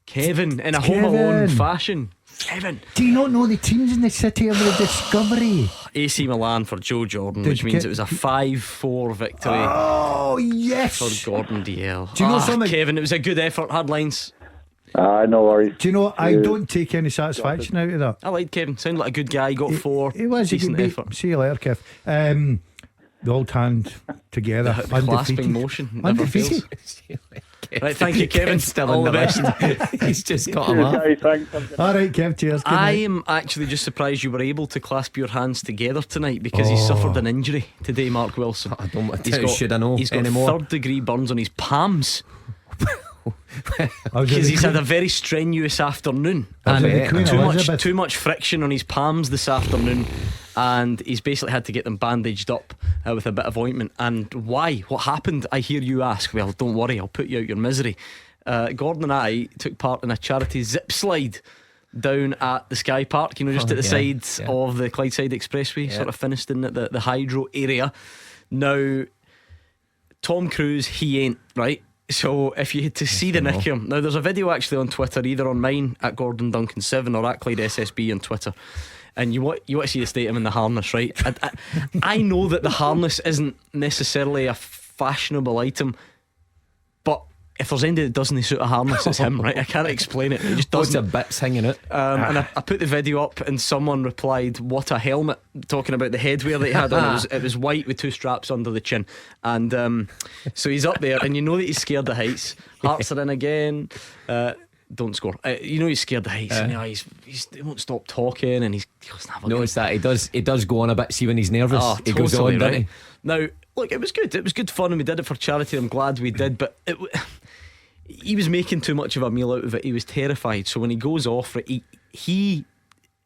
Kevin, in a Home Alone fashion. Kevin. Do you not know the teams in the city of the Discovery? AC Milan for Joe Jordan, Did which you means get- it was a 5-4 victory Oh, yes. for Gordon DL. Do you know something? Kevin, it was a good effort. Hard lines. No worries. Do you know, I don't take any satisfaction out of that. I liked Kevin. Sounded like a good guy. Got four. He was a Decent good effort. beat. See you later, Kev. The old hand together. The clasping motion never fails. Right, thank you, Kevin. Still All in the the best. He's just got him Cheers, up. guys, thanks. All right, Kev, cheers. Good I night. am actually just surprised you were able to clasp your hands together tonight because he suffered an injury today, Mark Wilson. I don't want to should I know He's got anymore. 3rd degree burns on his palms I was because at he's the had a very strenuous afternoon I was and at the Queen too Elizabeth. too much friction on his palms this afternoon, and he's basically had to get them bandaged up with a bit of ointment. And why? What happened? I hear you ask. Well, don't worry, I'll put you out your misery. Gordon and I took part in a charity zip slide down at the Sky Park, you know, just at the side of the Clydeside Expressway, sort of Finiston at the Hydro area. Now, Tom Cruise, he ain't, right? So if you had to see the Nickham, now there's a video actually on Twitter, either on mine at Gordon Duncan 7 or at Clyde SSB on Twitter, and you want to see the state of him in the harness, right? I know that the harness isn't necessarily a fashionable item, but if there's anybody that doesn't suit a harness, it's him, right? I can't explain it. It just Lots doesn't. of bits hanging out. And I put the video up, and someone replied, "What a helmet!" talking about the headwear that he had on. It was white with 2 straps under the chin, and so he's up there, and you know that he's scared of heights. Hearts are in again. Don't score. You know he's scared of heights. And, he won't stop talking, and he doesn't have a Notice that he does go on a bit. See when he's nervous, Oh, he goes totally on, doesn't right. he? Now, look, it was good. It was good fun, and we did it for charity. I'm glad we did, but he was making too much of a meal out of it. He was terrified. So when he goes off, he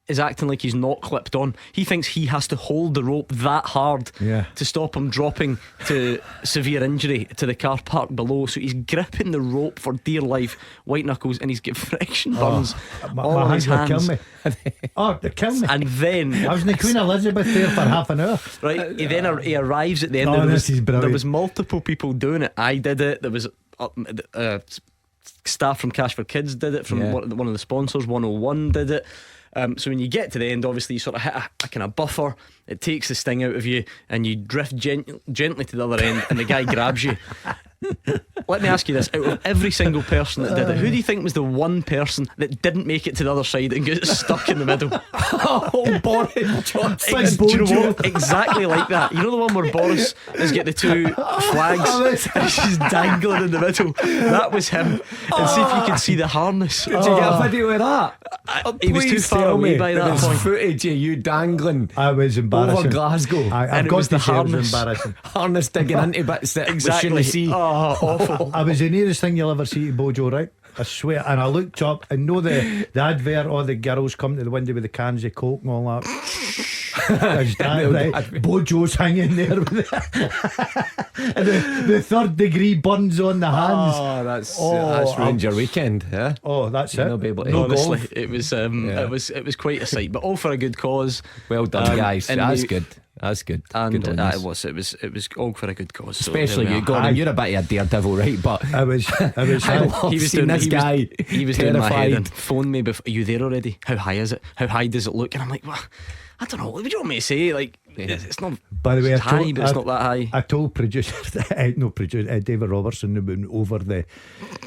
is acting like he's not clipped on. He thinks he has to hold the rope that hard to stop him dropping to severe injury to the car park below. So he's gripping the rope for dear life, white knuckles, and he's got friction burns all on his hands. Kill me. They kill me. And then I was in the Queen Elizabeth there for half an hour. Right, he arrives at the end. Oh, There this is brilliant. There was multiple people doing it. I did it. There was staff from Cash for Kids did it. From one of the sponsors, 101 did it. So when you get to the end, obviously you sort of hit a kind of buffer. It takes the sting out of you, and you drift gently to the other end, and the guy grabs you. Let me ask you this: out of every single person that did it, who do you think was the one person that didn't make it to the other side and got stuck in the middle? Oh, Boris Johnson. Do you know what? Exactly like that. You know the one where Boris has got the 2 flags and she's dangling in the middle? That was him. And see if you can see the harness. Did you get a video of that? He was too far away by there that was point. footage of you dangling I was embarrassing. over Glasgow. I've it got was to the say it was harness. embarrassing. Harness digging into bits that Exactly. we shouldn't see. Oh, awful. I was the nearest thing you'll ever see to Bojo, right? I swear. And I looked up and know the advert, all the girls come to the window with the cans of Coke and all that. Is that right? Bojo's hanging there with and the third degree burns on the hands. Oh, that's ruined your weekend, yeah? Oh, that's You'll it. not be able to- No Honestly, golf. it was quite a sight, but all for a good cause. Well done, guys. and That's we- good. That's good. And Good on it yous. was all for a good cause. So Especially there we you, are. Gordon. You're a bit of a daredevil, right? But I was I love He was seeing doing this guy. He was doing my head terrified. and phoned me before. Are you there already? How high is it? How high does it look? And I'm like, well, I don't know. What do you want me to say? Like, it's not. By the way, it's high, but it's not that high. I told producer, David Robertson, who went over the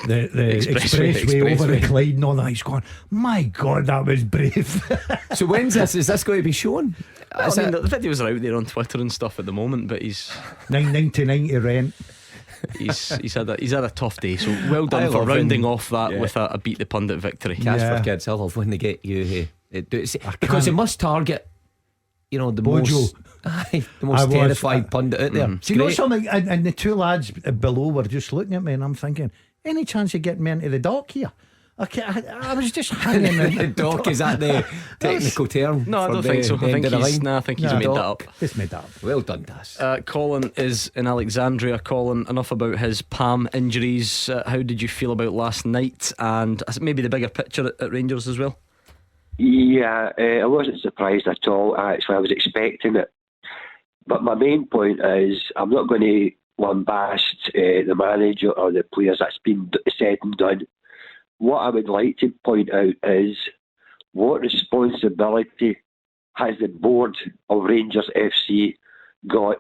Expressway. over the Clyde and all that. He's going, my God, that was brave. So when's this? Is this going to be shown? I mean, the videos are out there on Twitter and stuff at the moment, but he's $9.99 to rent. he's had a tough day. So well done I for love rounding when- off that yeah. with a beat the pundit victory. Cash Yeah. for kids. I love when they get you. Hey, because can't- they must target, the Bojo. most, the I most was- terrified pundit out there. Do you know something? And the two lads below were just looking at me, and I'm thinking, any chance of getting me into the dock here? I was just hanging in The dock, is that the technical term? No, I for don't the think so. I end think of the he's line? made that up. It's made up. Well done, Daz. Colin is in Alexandria. Colin, enough about his palm injuries. How did you feel about last night, and maybe the bigger picture at Rangers as well? Yeah, I wasn't surprised at all. Actually, I was expecting it. But my main point is, I'm not going to lambast the manager or the players. That's been said and done. What I would like to point out is, what responsibility has the board of Rangers FC got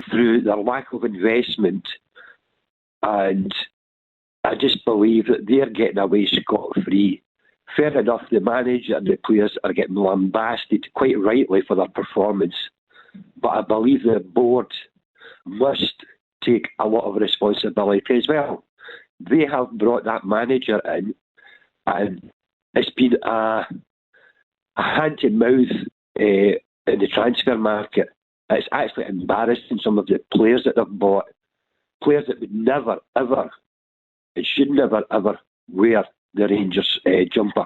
through their lack of investment? And I just believe that they're getting away scot-free. Fair enough, the manager and the players are getting lambasted quite rightly for their performance. But I believe the board must take a lot of responsibility as well. They have brought that manager in, and it's been a hand-to-mouth in the transfer market. It's actually embarrassing, some of the players that they've bought. Players that would never, ever, and should never, ever wear the Rangers jumper.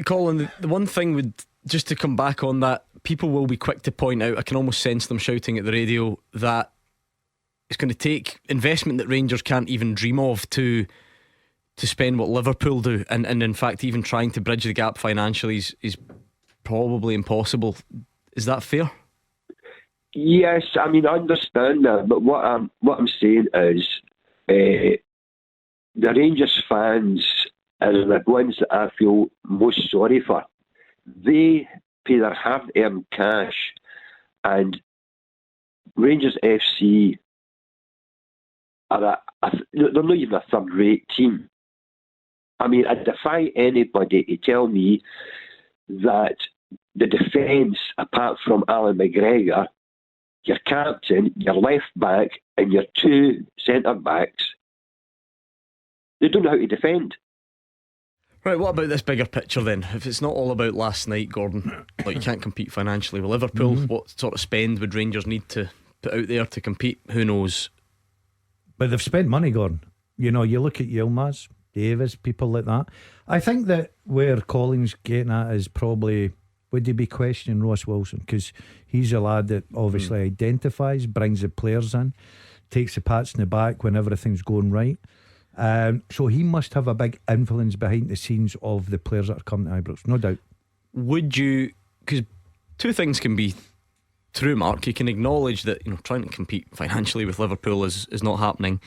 Colin, the one thing would, just to come back on that, people will be quick to point out, I can almost sense them shouting at the radio, that it's going to take investment that Rangers can't even dream of to spend what Liverpool do, and in fact even trying to bridge the gap financially is probably impossible. Is that fair? Yes, I mean, I understand that, but what I'm saying is, the Rangers fans are the ones that I feel most sorry for. They pay their hard-earned cash, and Rangers FC are they're not even a third-rate team. I mean, I defy anybody to tell me that the defence, apart from Alan McGregor, your captain, your left back, and your two centre backs, they don't know how to defend. Right, what about this bigger picture then? If it's not all about last night, Gordon, like you can't compete financially with Liverpool, what sort of spend would Rangers need to put out there to compete? Who knows? But they've spent money, Gordon. You look at Yilmaz, Davis, people like that. I think that where Colin's getting at is probably, would they be questioning Ross Wilson? Because he's a lad that obviously identifies, brings the players in, takes the pats in the back when everything's going right. So he must have a big influence behind the scenes of the players that are coming to Ibrox, no doubt. Would you, because two things can be true, Mark. You can acknowledge that trying to compete financially with Liverpool is not happening.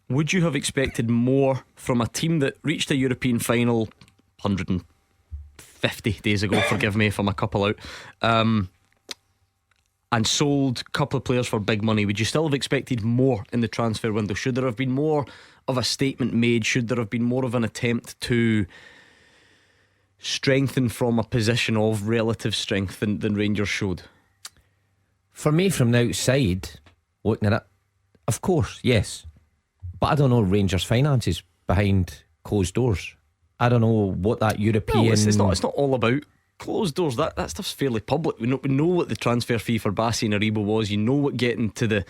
Would you have expected more from a team that reached a European final 150 days ago, forgive me if I'm a couple out, and sold a couple of players for big money? Would you still have expected more in the transfer window? Should there have been more of a statement made? Should there have been more of an attempt to strengthen from a position of relative strength than Rangers showed? For me, from the outside, looking at it, of course, yes. But I don't know Rangers' finances behind closed doors. I don't know what that European. No, it's not all about closed doors. That stuff's fairly public. We know what the transfer fee for Bassey and Aribo was. You know what getting to the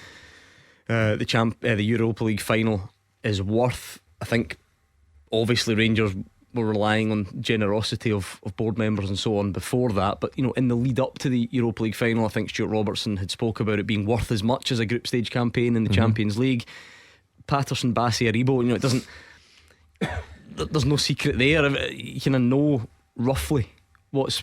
Europa League final is worth. I think obviously Rangers were relying on generosity of board members and so on before that, but in the lead up to the Europa League final, I think Stuart Robertson had spoke about it being worth as much as a group stage campaign in the Champions League. Patterson, Bassey, Aribo, it doesn't. There's no secret there. You kind of know roughly what's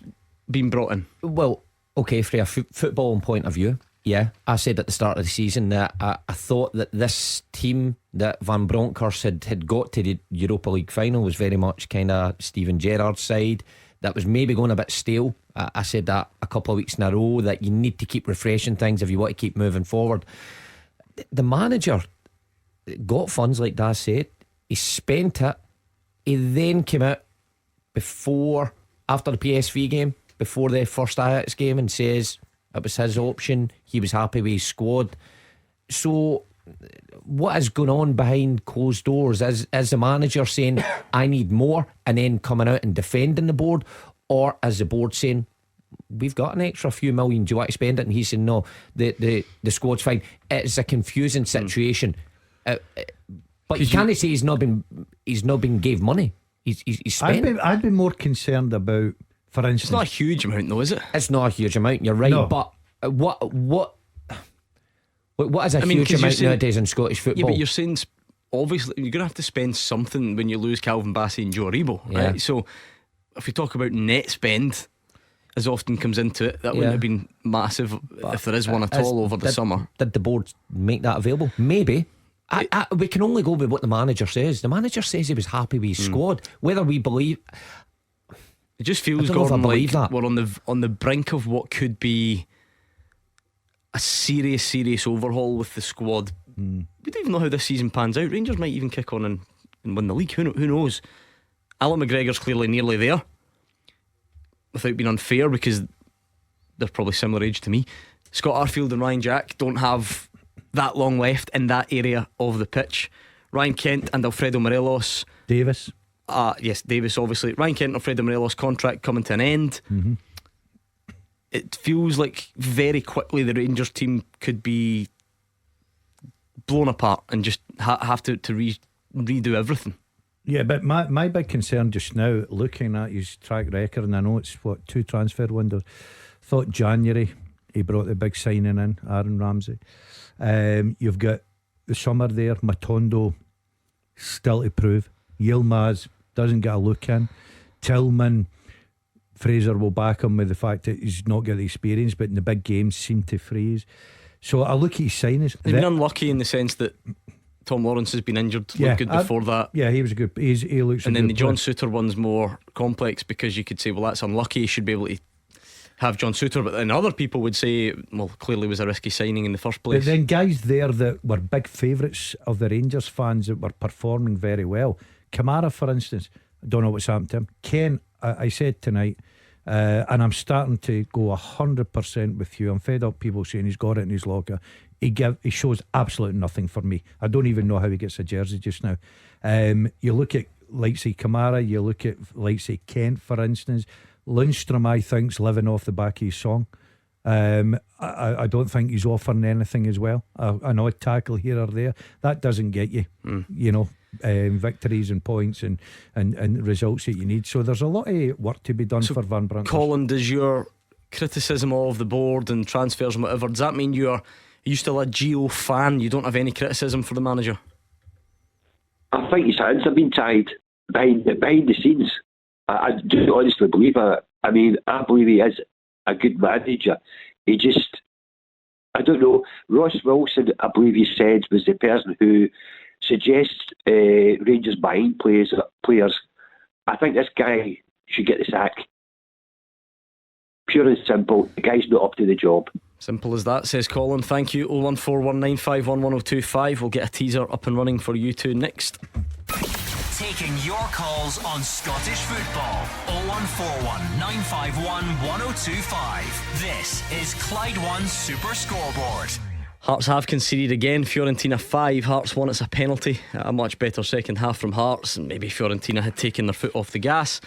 been brought in. Well, okay, from a footballing point of view, yeah, I said at the start of the season that I thought that this team that Van Bronckhorst had got to the Europa League final was very much kind of Steven Gerrard's side. That was maybe going a bit stale. I said that a couple of weeks in a row, that you need to keep refreshing things if you want to keep moving forward. The manager got funds, like Daz said. He spent it. He then came out after the PSV game, before the first Ajax game, and says it was his option. He was happy with his squad. So what is going on behind closed doors? Is the manager saying I need more and then coming out and defending the board, or is the board saying we've got an extra few million, do you want to spend it? And he's saying no, the squad's fine. It's a confusing situation. But you can't say he's not been gave money. He's spent. I'd be more concerned about, for instance, it's not a huge amount though, is it? It's not a huge amount, you're right. No. But what is a huge amount nowadays in Scottish football? Yeah, but you're saying obviously you're going to have to spend something when you lose Calvin Bassey and Joe Aribo, right? So if we talk about net spend, as often comes into it, that wouldn't have been massive, but if there is one at all over the summer. Did the board make that available? Maybe. We can only go with what the manager says. The manager says he was happy with his squad. Whether we believe, it just feels, Gordon, like we're on the brink of what could be a serious overhaul with the squad. We don't even know how this season pans out. Rangers might even kick on and win the league. Who knows? Alan McGregor's clearly nearly there, without being unfair, because they're probably similar age to me. Scott Arfield and Ryan Jack don't have that long left in that area of the pitch. Ryan Kent and Alfredo Morelos. Davis. Yes, Davis obviously. Ryan Kent and Alfredo Morelos contract coming to an end. It feels like very quickly the Rangers team could be blown apart and just have to redo everything. Yeah, but my big concern just now, looking at his track record, and I know it's 2 transfer windows, thought January he brought the big signing in, Aaron Ramsey. You've got the summer there, Matondo still to prove. Yilmaz doesn't get a look in. Tillman, Fraser will back him with the fact that he's not got the experience, but in the big games seem to freeze. So I look at his signings. They've been unlucky in the sense that Tom Lawrence has been injured. Looked good before that. Yeah, he was good. He looks. And a then good the John player. Souttar one's more complex, because you could say, well, that's unlucky. He should be able to have John Souttar, but then other people would say, well, clearly was a risky signing in the first place. But then guys there that were big favourites of the Rangers fans that were performing very well. Kamara, for instance, I don't know what's happened to him. Ken, I said tonight, and I'm starting to go 100% with you. I'm fed up people saying he's got it in his locker. He shows absolutely nothing for me. I don't even know how he gets a jersey just now. You look at likes of Kamara, you look at likes of Kent, for instance. Lundstrom, I think's living off the back of his song. I don't think he's offering anything as well. An odd tackle here or there, that doesn't get you, victories and points and results that you need. So there's a lot of work to be done for Van Bronckhorst. Colin, does your criticism of the board and transfers and whatever, does that mean are you still a Gio fan? You don't have any criticism for the manager? I think his hands have been tied behind the scenes. I do honestly believe it. I mean, I believe he is a good manager. He just, I don't know. Ross Wilson, I believe he said, was the person who suggests Rangers buying players. I think this guy should get the sack. Pure and simple. The guy's not up to the job. Simple as that, says Colin. Thank you. 01419511025. We'll get a teaser up and running for you two next. Taking your calls on Scottish football. 0141 951 1025. This is Clyde One Super Scoreboard. Hearts have conceded again. Fiorentina 5, Hearts 1. It's a penalty. A much better second half from Hearts, and maybe Fiorentina had taken their foot off the gas.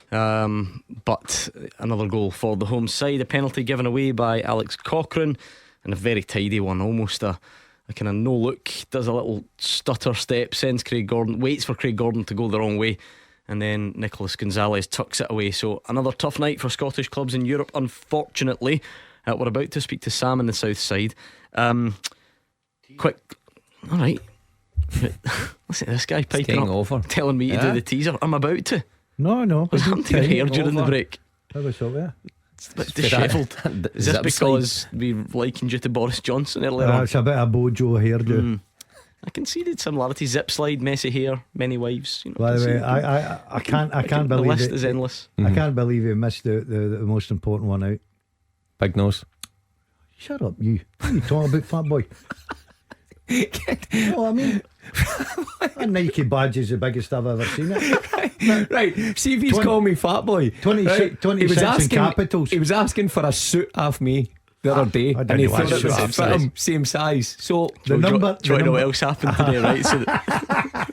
But another goal for the home side. A penalty given away by Alex Cochrane, and a very tidy one, almost a kind of no look. Does a little stutter step, sends Craig Gordon, waits for Craig Gordon to go the wrong way, and then Nicolas Gonzalez tucks it away. So another tough night for Scottish clubs in Europe, unfortunately. We're about to speak to Sam in the south side. Quick, alright. Listen to this guy piping up over. telling me to do the teaser. I'm about to. No. What's happened to your hair during the break? I was up there. It's a bit dishevelled. Is this because we likened you to Boris Johnson earlier on? It's a bit of Bojo hairdo. I conceded similarity. Zip slide, messy hair, many wives. You know, By the way, I can't believe the list it. is endless. I can't believe you missed the most important one out. Big nose. Shut up, you. What are you talking about, fat boy? You know what I mean? A Nike badge is the biggest I've ever seen it. Right, see if he's called me fat boy. 20 cents in capitals. He was asking for a suit off me the other day, I and he didn't thought want it a was suit fit him, same size. So Do you know what else happened today, right? So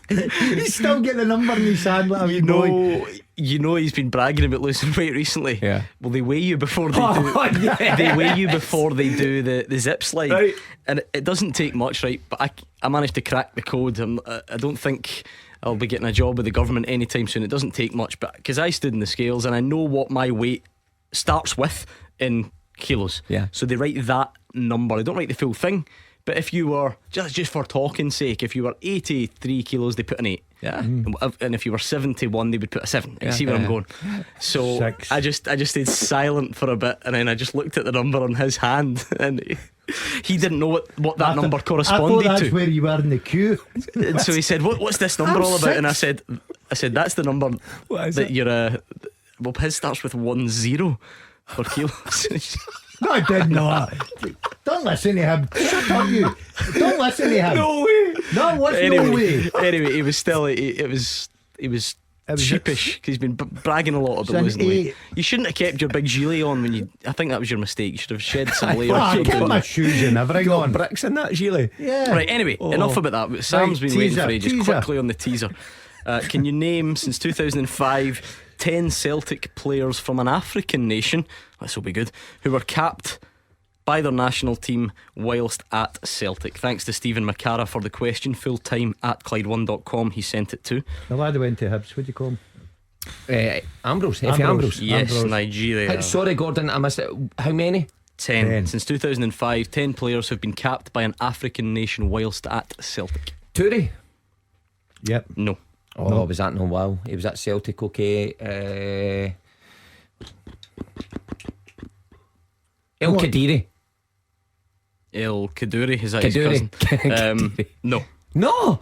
He's still getting the number in his hand like a wee boy. You know he's been bragging about losing weight recently. Yeah. Well, they weigh you before they do. They weigh you before they do the zip slide, right. And it doesn't take much, right? But I managed to crack the code. I don't think I'll be getting a job with the government anytime soon. It doesn't take much, but because I stood in the scales and I know what my weight starts with in kilos. Yeah. So they write that number. They don't write the full thing. But if you were just for talking sake, if you were 83 kilos, they put an 8. Yeah. And if you were 71, they would put a 7. You see where I'm going? So 6. I just stayed silent for a bit, and then I just looked at the number on his hand, and he didn't know what that number corresponded I thought that's to. where you were in the queue. And so he said, "What's this number all about?" And I said, "That's the number that you're." Well, his starts with 10 for kilos. No, I did not. Don't listen to him. Shut up, you. Don't listen to him. No way. No, what's no way? Anyway, he was still. It was sheepish because he's been bragging a lot about losing weight. You shouldn't have kept your big gilet on when you. I think that was your mistake. You should have shed some layers. I kept my shoes and everything on. Bricks in that gilet. Yeah. Right. Anyway, enough about that. Sam's been waiting for ages. Quickly on the teaser. Can you name since 2005 10 Celtic players from an African nation? This will be good. Who were capped by their national team whilst at Celtic. Thanks to Stephen McCara for the question. Full time at Clyde1.com. He sent it to The lad who went to Hibs. What do you call him? Ambrose. Effie Ambrose. Yes, Ambrose. Nigeria. Sorry, Gordon, I missed it. How many? 10. Since 2005, 10 players have been capped by an African nation whilst at Celtic. Toure. Yep. No. Oh, was that no while? He was at Celtic, okay. El Kadiri. El Kaduri, is that his cousin? No.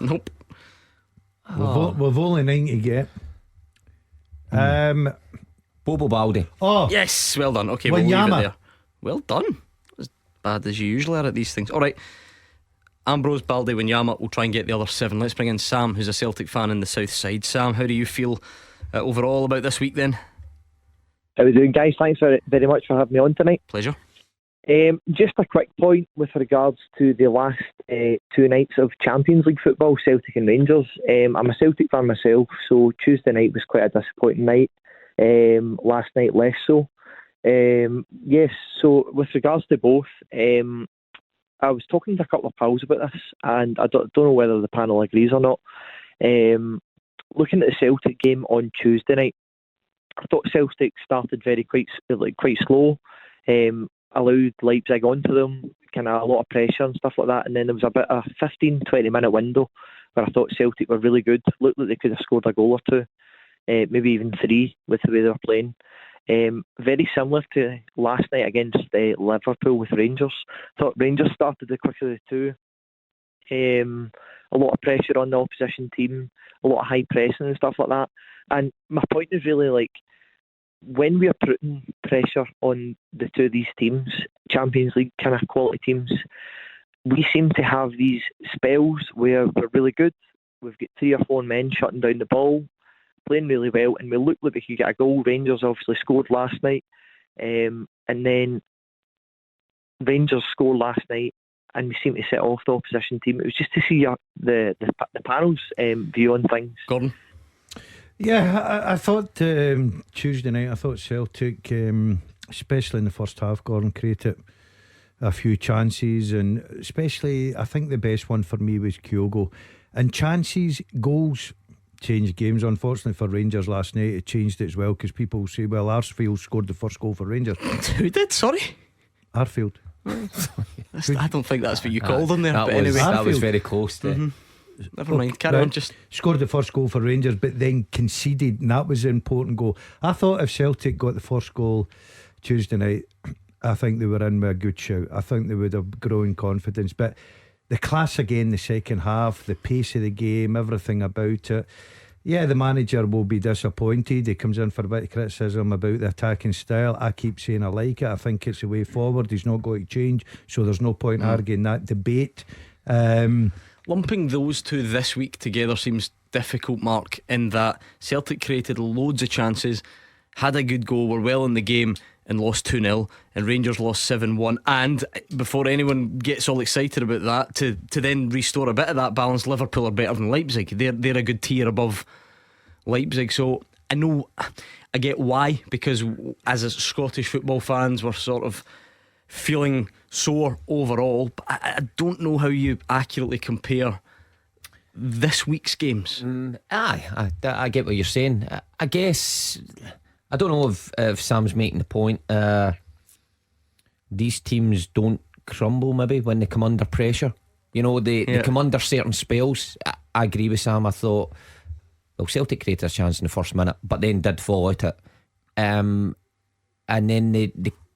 Nope. We've only 9 to get. Bobo Baldi. Oh, Yes, well done. Okay, we'll leave it Wanyama. there. Well done. As bad as you usually are at these things. Alright, Ambrose, Baldi, Wanyama. We'll try and get the other 7. Let's bring in Sam, who's a Celtic fan in the south side. Sam, how do you feel overall about this week then? How are we doing, guys? Thanks very much for having me on tonight. Pleasure. Just a quick point with regards to the last 2 nights of Champions League football, Celtic and Rangers. I'm a Celtic fan myself, so Tuesday night was quite a disappointing night. Last night less so. Yes, so with regards to both, I was talking to a couple of pals about this, and I don't know whether the panel agrees or not. Looking at the Celtic game on Tuesday night, I thought Celtic started quite slow. Allowed Leipzig onto them, kind of a lot of pressure and stuff like that, and then there was about a 15-20 minute window where I thought Celtic were really good. Looked like they could have scored a goal or 2, maybe even 3 with the way they were playing. Very similar to last night against Liverpool with Rangers. Thought Rangers started the quicker of the 2. A lot of pressure on the opposition team, a lot of high pressing and stuff like that. And my point is really when we're putting pressure on the 2 of these teams, Champions League kind of quality teams, we seem to have these spells where we're really good. We've got 3 or 4 men shutting down the ball, playing really well, and we look like we could get a goal. Rangers obviously scored last night, and then Rangers scored last night, and we seem to set off the opposition team. It was just to see the panel's view on things. Gordon? Yeah, I thought Tuesday night, I thought Celtic, especially in the first half, Gordon, created a few chances, and especially I think the best one for me was Kyogo. And chances, goals change games. Unfortunately for Rangers last night, it changed it as well, because people say, well, Arfield scored the first goal for Rangers. Who did? Sorry? Arfield. I don't think that's what you called him there, but anyway. That was very close to Never mind, carry on. Just scored the first goal for Rangers, but then conceded, and that was the important goal. I thought if Celtic got the first goal Tuesday night, I think they were in with a good shout. I think they would have growing confidence. But the class again, the second half, the pace of the game, everything about it. Yeah, the manager will be disappointed. He comes in for a bit of criticism about the attacking style. I keep saying I like it. I think it's the way forward. He's not going to change, so there's no point arguing that debate. Lumping those two this week together seems difficult, Mark, in that Celtic created loads of chances, had a good goal, were well in the game, and lost 2-0, and Rangers lost 7-1. And before anyone gets all excited about that, to then restore a bit of that balance, Liverpool are better than Leipzig. They're a good tier above Leipzig. So I know, I get why, because as a Scottish football fans, we're sort of feeling sore overall, but I don't know how you accurately compare this week's games. I get what you're saying. I guess I don't know if Sam's making the point. These teams don't crumble maybe when they come under pressure. You know, they come under certain spells. I agree with Sam. I thought, well, Celtic created a chance in the first minute, but then did fall out it. And then they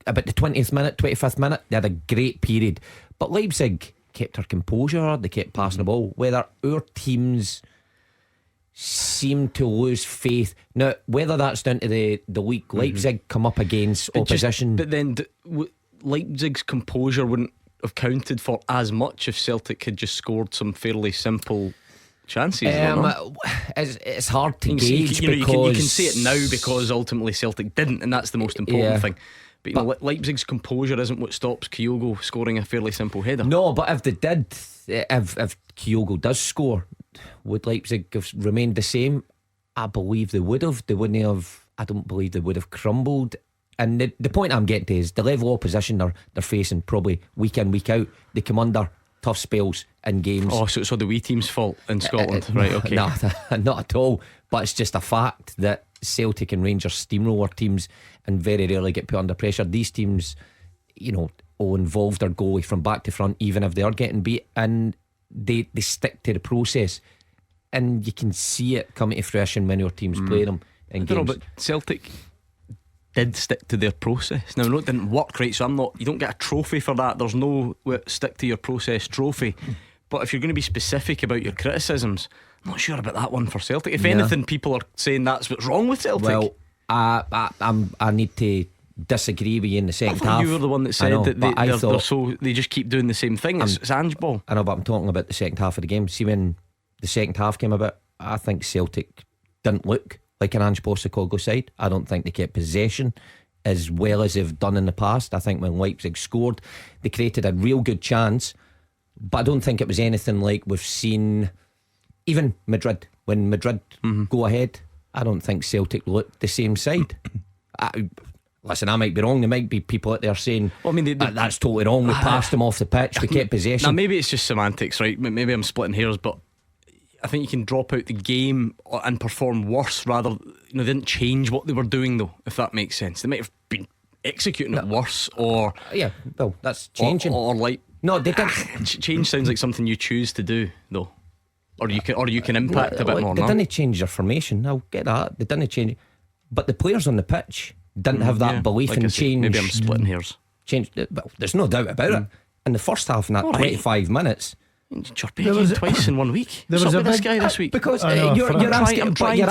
about the 20th minute, 25th minute, they had a great period. But Leipzig kept their composure. They kept passing the ball. Whether our teams seem to lose faith now, whether that's down to the week Leipzig come up against opposition, but then Leipzig's composure wouldn't have counted for as much if Celtic had just scored some fairly simple chances. It's hard to gauge, because you can say it now because ultimately Celtic didn't, and that's the most important thing. But Leipzig's composure isn't what stops Kyogo scoring a fairly simple header. No, but if they did, if Kyogo does score, would Leipzig have remained the same? I believe they would have. They wouldn't have. I don't believe they would have crumbled. And the point I'm getting to is the level of opposition they're facing, probably week in, week out, they come under tough spells in games. Oh, so it's the wee team's fault in Scotland, right? Okay, nah, not at all. But it's just a fact that Celtic and Rangers steamroller teams and very rarely get put under pressure. These teams, you know, will involve their goalie from back to front, even if they are getting beat, and they stick to the process, and you can see it coming to fruition when your teams play them in games. But Celtic did stick to their process. Now, it didn't work right, so you don't get a trophy for that. There's no stick to your process trophy. But if you're going to be specific about your criticisms, I'm not sure about that one for Celtic. If anything, people are saying that's what's wrong with Celtic. Well, I need to disagree with you in the second half. You were the one that said that they just keep doing the same thing. It's Ange ball. I know, but I'm talking about the second half of the game. See, when the second half came about, I think Celtic didn't look like an Ange Postecoglou side. I don't think they kept possession as well as they've done in the past. I think when Leipzig scored, they created a real good chance, but I don't think it was anything like we've seen even Madrid. When Madrid go ahead, I don't think Celtic looked the same side. Listen, I might be wrong. There might be people out there saying, well, I mean, that's totally wrong. We passed them off the pitch. We kept possession. Now, maybe it's just semantics, right? Maybe I'm splitting hairs, but I think you can drop out the game and perform worse rather. They didn't change what they were doing, though, if that makes sense. They might have been executing it worse, or well, that's changing. Or like, no, they didn't. Change sounds like something you choose to do, though, or you can impact a bit more. They didn't change their formation. I'll get that. They didn't change, but the players on the pitch didn't have that belief in change. Maybe I'm splitting hairs. Change. Well, there's no doubt about it. In the first half, in that 25 minutes. You're twice in 1 week. There was this guy this week because you're asking. I'm trying to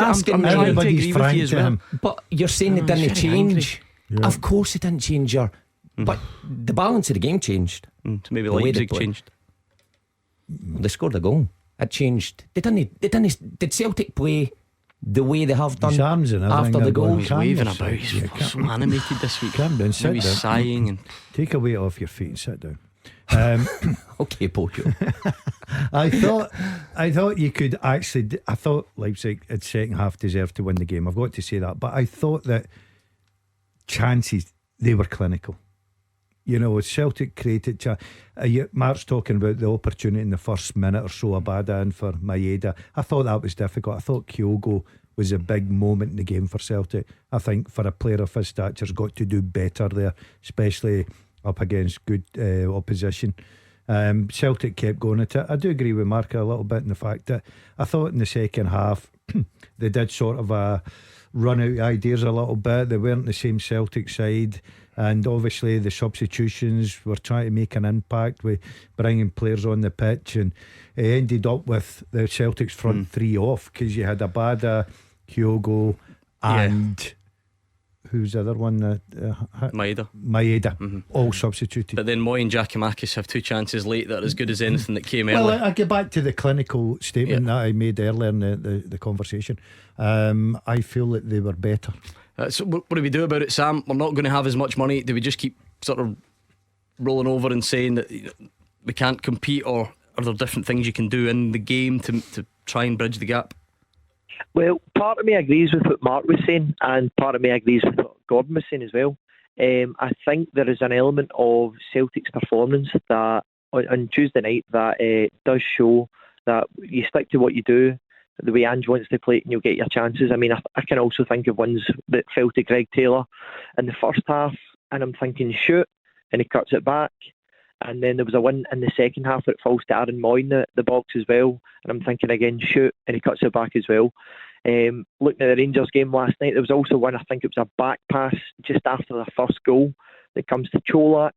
agree with you as well. But you're saying they didn't change. Of course, it didn't change but the balance of the game changed. So maybe Leipzig changed. They scored a goal. It changed. They didn't. Did Celtic play the way they have done after the goal? He's waving about. He's so animated this week. Calm down, sit down. Sighing and take a weight off your feet and sit down. Okay, Pocho. I thought you could actually. I thought Leipzig at second half deserved to win the game. I've got to say that, but I thought that chances, they were clinical. You know, Celtic created Mark's talking about the opportunity in the first minute or so, Abada in for Maeda. I thought that was difficult. I thought Kyogo was a big moment in the game for Celtic. I think for a player of his stature, has got to do better there, especially up against good opposition. Celtic kept going at it. I do agree with Mark a little bit in the fact that I thought in the second half they did sort of run out ideas a little bit. They weren't the same Celtic side, and obviously the substitutions were trying to make an impact with bringing players on the pitch, and it ended up with the Celtic's front three off, because you had Abada, Kyogo and who's the other one? Maeda. All substituted. But then Moy and Giacomakis have two chances late that are as good as anything that came early. Well, I get back to the clinical statement that I made earlier in the conversation. I feel that they were better. So what do we do about it, Sam? We're not going to have as much money. Do we just keep sort of rolling over and saying that we can't compete, or are there different things you can do in the game to try and bridge the gap? Well, part of me agrees with what Mark was saying, and part of me agrees with what Gordon was saying as well. I think there is an element of Celtic's performance that on Tuesday night that does show that you stick to what you do, the way Ange wants to play it, and you'll get your chances. I mean, I can also think of ones that fell to Greg Taylor in the first half, and I'm thinking shoot, and he cuts it back. And then there was a one in the second half that falls to Aaron Moy in the box as well, and I'm thinking again shoot, and he cuts it back as well. Looking at the Rangers game last night, there was also one, I think it was a back pass just after the first goal that comes to Cholak.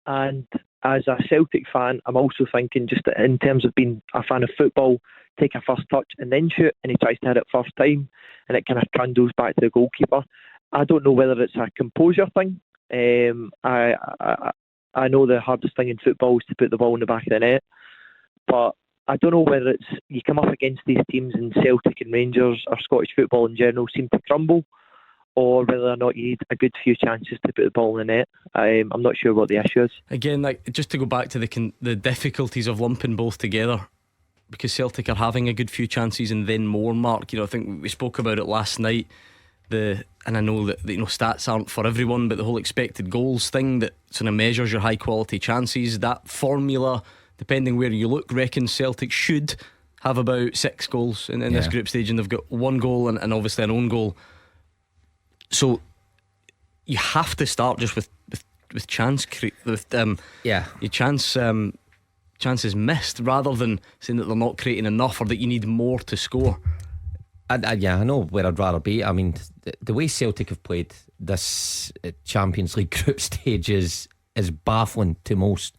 And as a Celtic fan, I'm also thinking, just in terms of being a fan of football, take a first touch and then shoot, and he tries to hit it first time and it kind of trundles back to the goalkeeper. I don't know whether it's a composure thing. I know the hardest thing in football is to put the ball in the back of the net, but I don't know whether it's you come up against these teams, and Celtic and Rangers or Scottish football in general seem to crumble, or whether or not you need a good few chances to put the ball in the net. I'm not sure what the issue is. Again, like, just to go back to the difficulties of lumping both together, because Celtic are having a good few chances and then more, Mark. You know, I think we spoke about it last night. And I know that stats aren't for everyone, but the whole expected goals thing that sort of measures your high quality chances, that formula, depending where you look, reckons Celtic should have about 6 goals in this group stage, and they've got 1 goal and obviously an own goal. So you have to start just with chance your chances missed, rather than saying that they're not creating enough or that you need more to score. I know where I'd rather be. I mean, the way Celtic have played this Champions League group stage is baffling to most.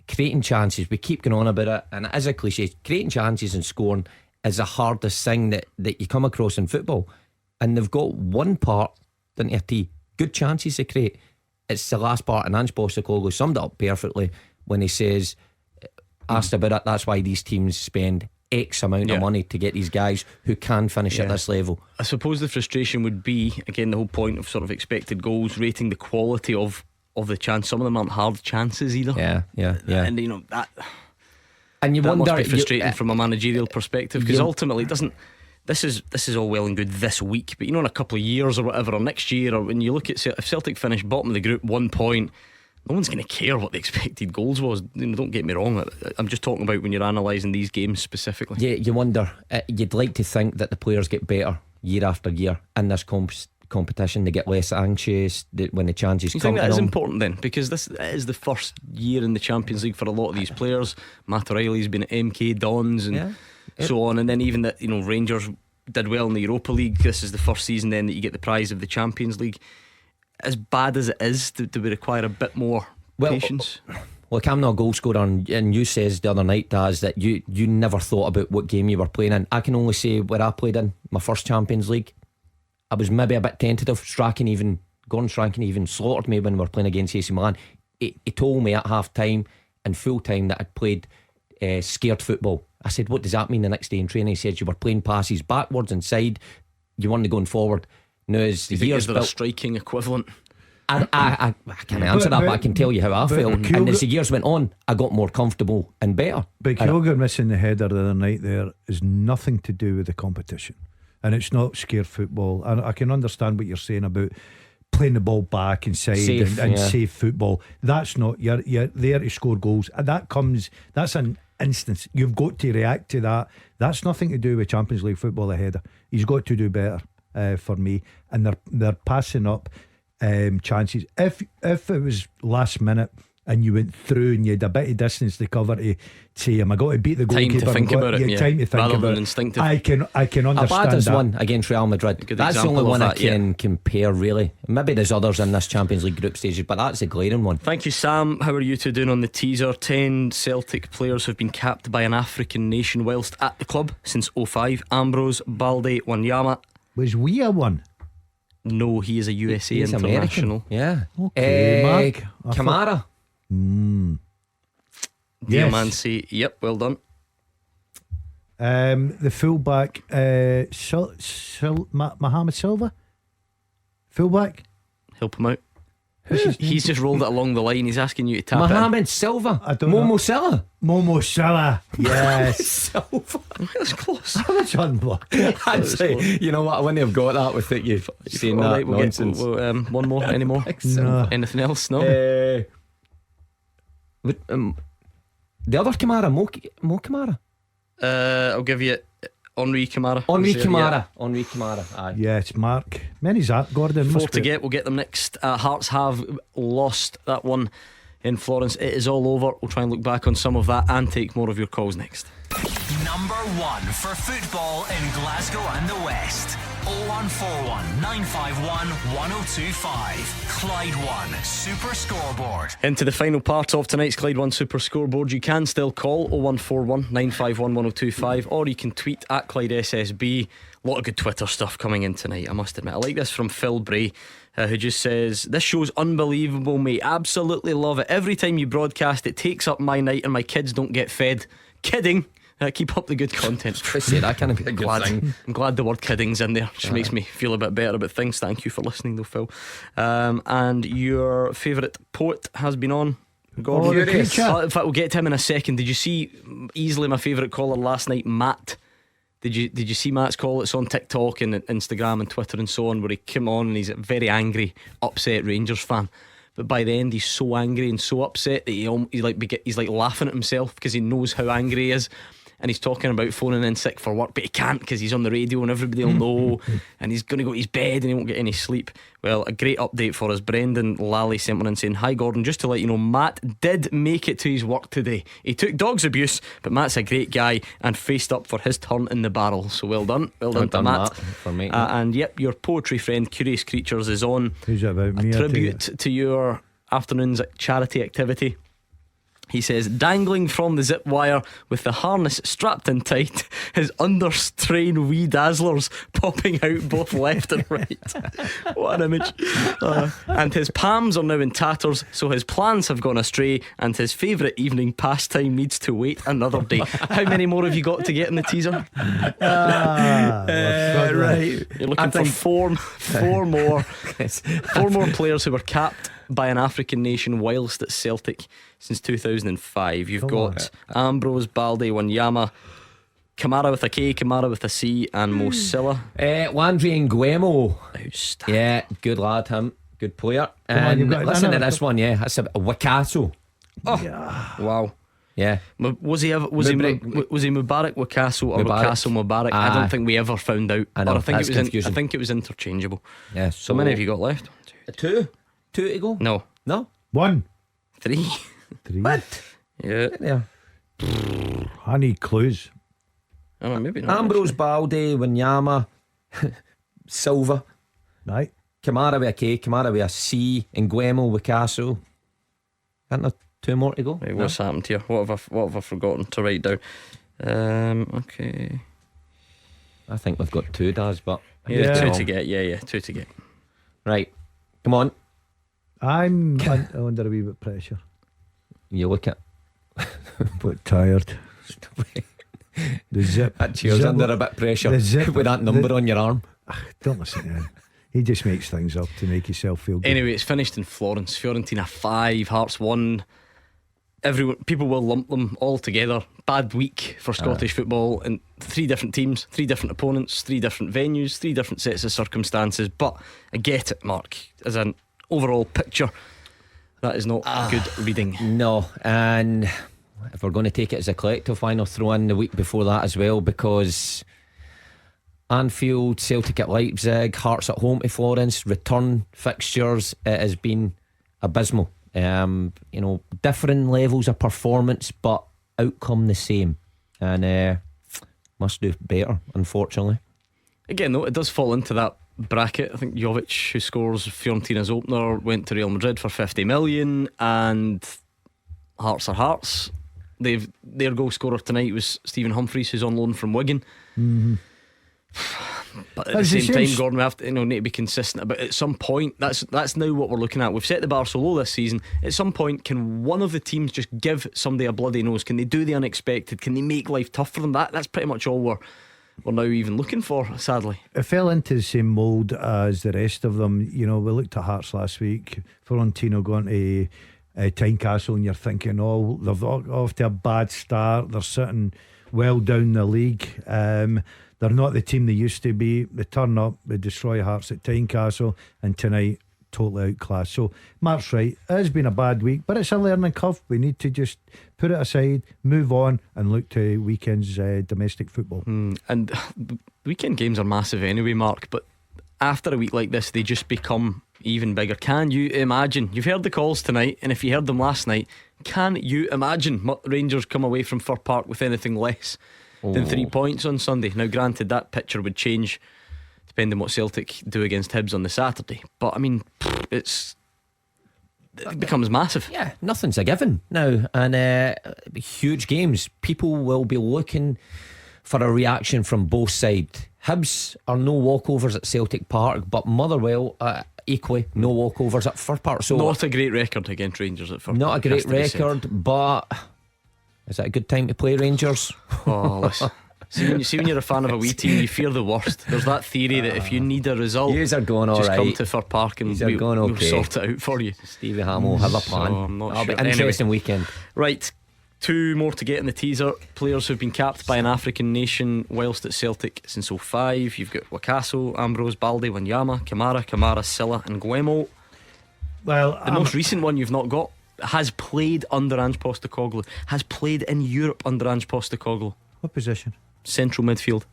Creating chances, we keep going on about it, and it is a cliche. Creating chances and scoring is the hardest thing that you come across in football. And they've got one part, didn't you, T? Good chances to create. It's the last part, and Ange Postecoglou summed it up perfectly when he says, asked about it, that's why these teams spend X amount of money to get these guys who can finish at this level. I suppose the frustration would be, again, the whole point of sort of expected goals, rating the quality of the chance. Some of them aren't hard chances either. Yeah. And you know that, and you that wonder, must be frustrating from a managerial perspective, because ultimately it doesn't. This is all well and good this week, but you know, in a couple of years or whatever, or next year, or when you look at if Celtic finish bottom of the group, 1 point, no one's going to care what the expected goals was. You know, don't get me wrong, I'm just talking about when you're analysing these games specifically. Yeah, you wonder, you'd like to think that the players get better year after year in this competition. They get less anxious when the chances come. You think that is important then, because this is the first year in the Champions League for a lot of these players. Matt O'Reilly's been at MK Dons and so on, and then even that, you know, Rangers did well in the Europa League. This is the first season then that you get the prize of the Champions League. As bad as it is, do we require a bit more patience? Look, I'm not a goal scorer, and you says the other night, Daz, that you never thought about what game you were playing in. I can only say where I played in my first Champions League, I was maybe a bit tentative. Gordon Strachan even slaughtered me when we were playing against AC Milan. He told me at half time and full time that I'd played scared football. I said, what does that mean? The next day in training, he said, you were playing passes backwards and side, you weren't going forward. Now, as the years is there a striking equivalent? I can't answer that, but I can tell you how I felt. And as the years went on, I got more comfortable and better. But Kyogo missing the header the other night there is nothing to do with the competition, and it's not scare football. And I can understand what you're saying about playing the ball back inside Safe, and safe football. That's not, you're there to score goals, and that's an instance. You've got to react to that. That's nothing to do with Champions League football. A header, he's got to do better for me. And they're passing up chances. If it was last minute and you went through and you had a bit of distance to cover to say, am I going to beat the goalkeeper? Time to think about it. Time to think rather about than it. Instinctive. I can understand Abada's that. one against Real Madrid. That's the only one I can compare, really. Maybe there's others in this Champions League group stages, but that's a glaring one. Thank you, Sam. How are you two doing on the teaser? 10 Celtic players have been capped by an African nation whilst at the club since 2005. Ambrose, Balde, Wanyama. Was we a one? No, he is a USA He's international. American. Yeah. Okay, Mark. Kamara. Diamansi. Yep, well done. The fullback, Mohamed Silva. Fullback. Help him out. He's just rolled it along the line. He's asking you to tap Mohamed Silva. I don't know. Momo Salah. Momo Salah. Yes. Silva. That's close. That's unlucky. Actually, you know what? I wouldn't have got that with it. You've seen that Right, nonsense. One more. Any more? No. Anything else? No. The other Kamara, Mo Kamara. I'll give you Henri Kamara. Henri Kamara. Yeah. Henri Kamara. Aye. Yeah, it's Mark. Many's that, Gordon? 4 to get. We'll get them next. Hearts have lost that one in Florence. It is all over. We'll try and look back on some of that and take more of your calls next. Number 1 for football in Glasgow and the West. 0141 951 1025. Clyde 1 Super Scoreboard. Into the final part of tonight's Clyde 1 Super Scoreboard. You can still call 0141 951 1025, or you can tweet at Clyde SSB. A lot of good Twitter stuff coming in tonight, I must admit. I like this from Phil Bray, who just says, this show's unbelievable, mate. Absolutely love it. Every time you broadcast, it takes up my night and my kids don't get fed. Kidding. Keep up the good content. I say that can't be a good thing. I'm glad the word kidding's in there. Just makes me feel a bit better about things. Thank you for listening though, Phil. And your favourite poet has been on, Gordon. In fact, we'll get to him in a second. Did you see easily my favourite caller last night, Matt? Did you see Matt's call? It's on TikTok and Instagram and Twitter and so on, where he came on and he's a very angry, upset Rangers fan. But by the end, he's so angry and so upset that he's like laughing at himself because he knows how angry he is. And he's talking about phoning in sick for work, but he can't because he's on the radio and everybody will know. And he's going to go to his bed and he won't get any sleep. Well, a great update for us. Brendan Lally sent one in saying, hi Gordon, just to let you know, Matt did make it to his work today. He took dog's abuse, but Matt's a great guy and faced up for his turn in the barrel. So well done to Matt. For me. And yep, your poetry friend Curious Creatures is on. Who's it about me? A tribute to your afternoon's charity activity. He says, dangling from the zip wire with the harness strapped in tight, his understrain wee dazzlers popping out both left and right. What an image. And his palms are now in tatters, so his plans have gone astray, and his favourite evening pastime needs to wait another day. How many more have you got to get in the teaser? Right. You're looking for four more players who were capped by an African nation whilst at Celtic since 2005. You've got Ambrose, Balde, Wanyama, Kamara with a K, Kamara with a C, and Mo Salah. Landry Nguemo. Outstanding. Yeah, good lad, him. Good player. And listen to this one, yeah. That's a Wakaso. Oh, wow. Yeah. Was he Mubarak Wakaso or Wakaso Mubarak? I don't think we ever found out. I know, I think confusing. I think it was interchangeable. Yeah. So many have you got left? 2 to go? No. 1 3. What? Yeah. I need clues. Oh, maybe not. Ambrose, Balde, Wanyama, Silva, right? Kamara with a K, Kamara with a C, and Nguemo with Castle. Aren't there 2 more to go? Right, what's happened here? What have I forgotten to write down? Okay. I think we've got 2, Daz, but 2 to get. Yeah, 2 to get. Right, come on. I'm under a wee bit of pressure. You look at but tired. The zip. That chair's under a bit of pressure with that number on your arm. Don't listen to him. He just makes things up to make himself feel good. Anyway, it's finished in Florence. Fiorentina 5, Hearts 1. People will lump them all together. Bad week for Scottish football, and 3 different teams, 3 different opponents, 3 different venues, 3 different sets of circumstances. But I get it, Mark, as an overall picture, that is not good reading. No, and if we're going to take it as a collective, why not throw in the week before that as well? Because Anfield, Celtic at Leipzig, Hearts at home to Florence, return fixtures, it has been abysmal. Different levels of performance, but outcome the same, and must do better, unfortunately. Again, though, it does fall into that bracket. I think Jovic, who scores Fiorentina's opener, went to Real Madrid for 50 million, and Hearts are Hearts. Their goal scorer tonight was Stephen Humphreys, who's on loan from Wigan. But at the same time, Gordon, we have to need to be consistent about. At some point, that's now what we're looking at. We've set the bar so low this season. At some point, can one of the teams just give somebody a bloody nose? Can they do the unexpected? Can they make life tough for them? That's pretty much all we're now even looking for, sadly. It fell into the same mould as the rest of them. We looked at Hearts last week. Florentino going to Tynecastle, and you're thinking, they've off to a bad start. They're sitting well down the league. They're not the team they used to be. They turn up, they destroy Hearts at Tynecastle, and tonight totally outclassed. So Mark's right, it has been a bad week, but it's a learning curve. We need to just put it aside, move on, and look to weekend's domestic football. And weekend games are massive anyway, Mark, but after a week like this, they just become even bigger. Can you imagine? You've heard the calls tonight, and if you heard them last night, can you imagine Rangers come away from Fir Park with anything less than 3 points on Sunday? Now granted, that picture would change depending on what Celtic do against Hibs on the Saturday, but I mean, it becomes massive. Yeah, nothing's a given now, and huge games. People will be looking for a reaction from both sides. Hibs are no walkovers at Celtic Park, but Motherwell equally no walkovers at Fir Park. So not a great record against Rangers at Fir Park. Not a great record, but is it a good time to play Rangers? Oh, listen. See when you're a fan of a wee team, you fear the worst. There's that theory that if you need a result, yous are going all just right. come to Fir Park and we'll sort it out for you. Stevie Hamill have a plan. So I'm not It'll sure. be an interesting weekend. Right, 2 more to get in the teaser. Players who've been capped by an African nation whilst at Celtic since 2005. You've got Wakaso, Ambrose, Balde, Wanyama, Kamara, Silla and Guemo. Well, the most recent one you've not got has played under Ange Postecoglou, has played in Europe under Ange Postecoglou. What position? Central midfield.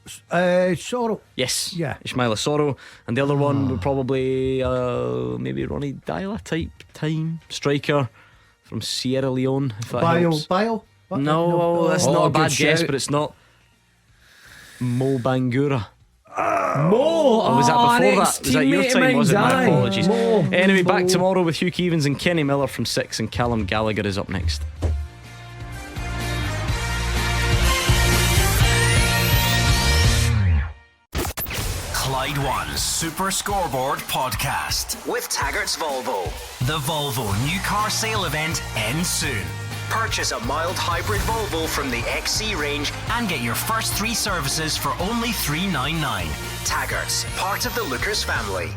Soro. Yes. Yeah. Ismaila Soro. And the other one would probably maybe Ronnie Dyla type time striker from Sierra Leone, if that helps. Bio? What? No, that's not a bad guess, shout. but it's not. Mo Bangura. Mo! Or was that before that? Was that your teammate of time? Was it? mine's My eye. apologies. Mo. Anyway, back tomorrow with Hugh Keevins and Kenny Miller from 6, and Callum Gallagher is up next. Clyde One Super Scoreboard Podcast with Taggart's Volvo. The Volvo new car sale event ends soon. Purchase a mild hybrid Volvo from the XC range and get your first 3 services for only $399. Taggart's, part of the Lookers family.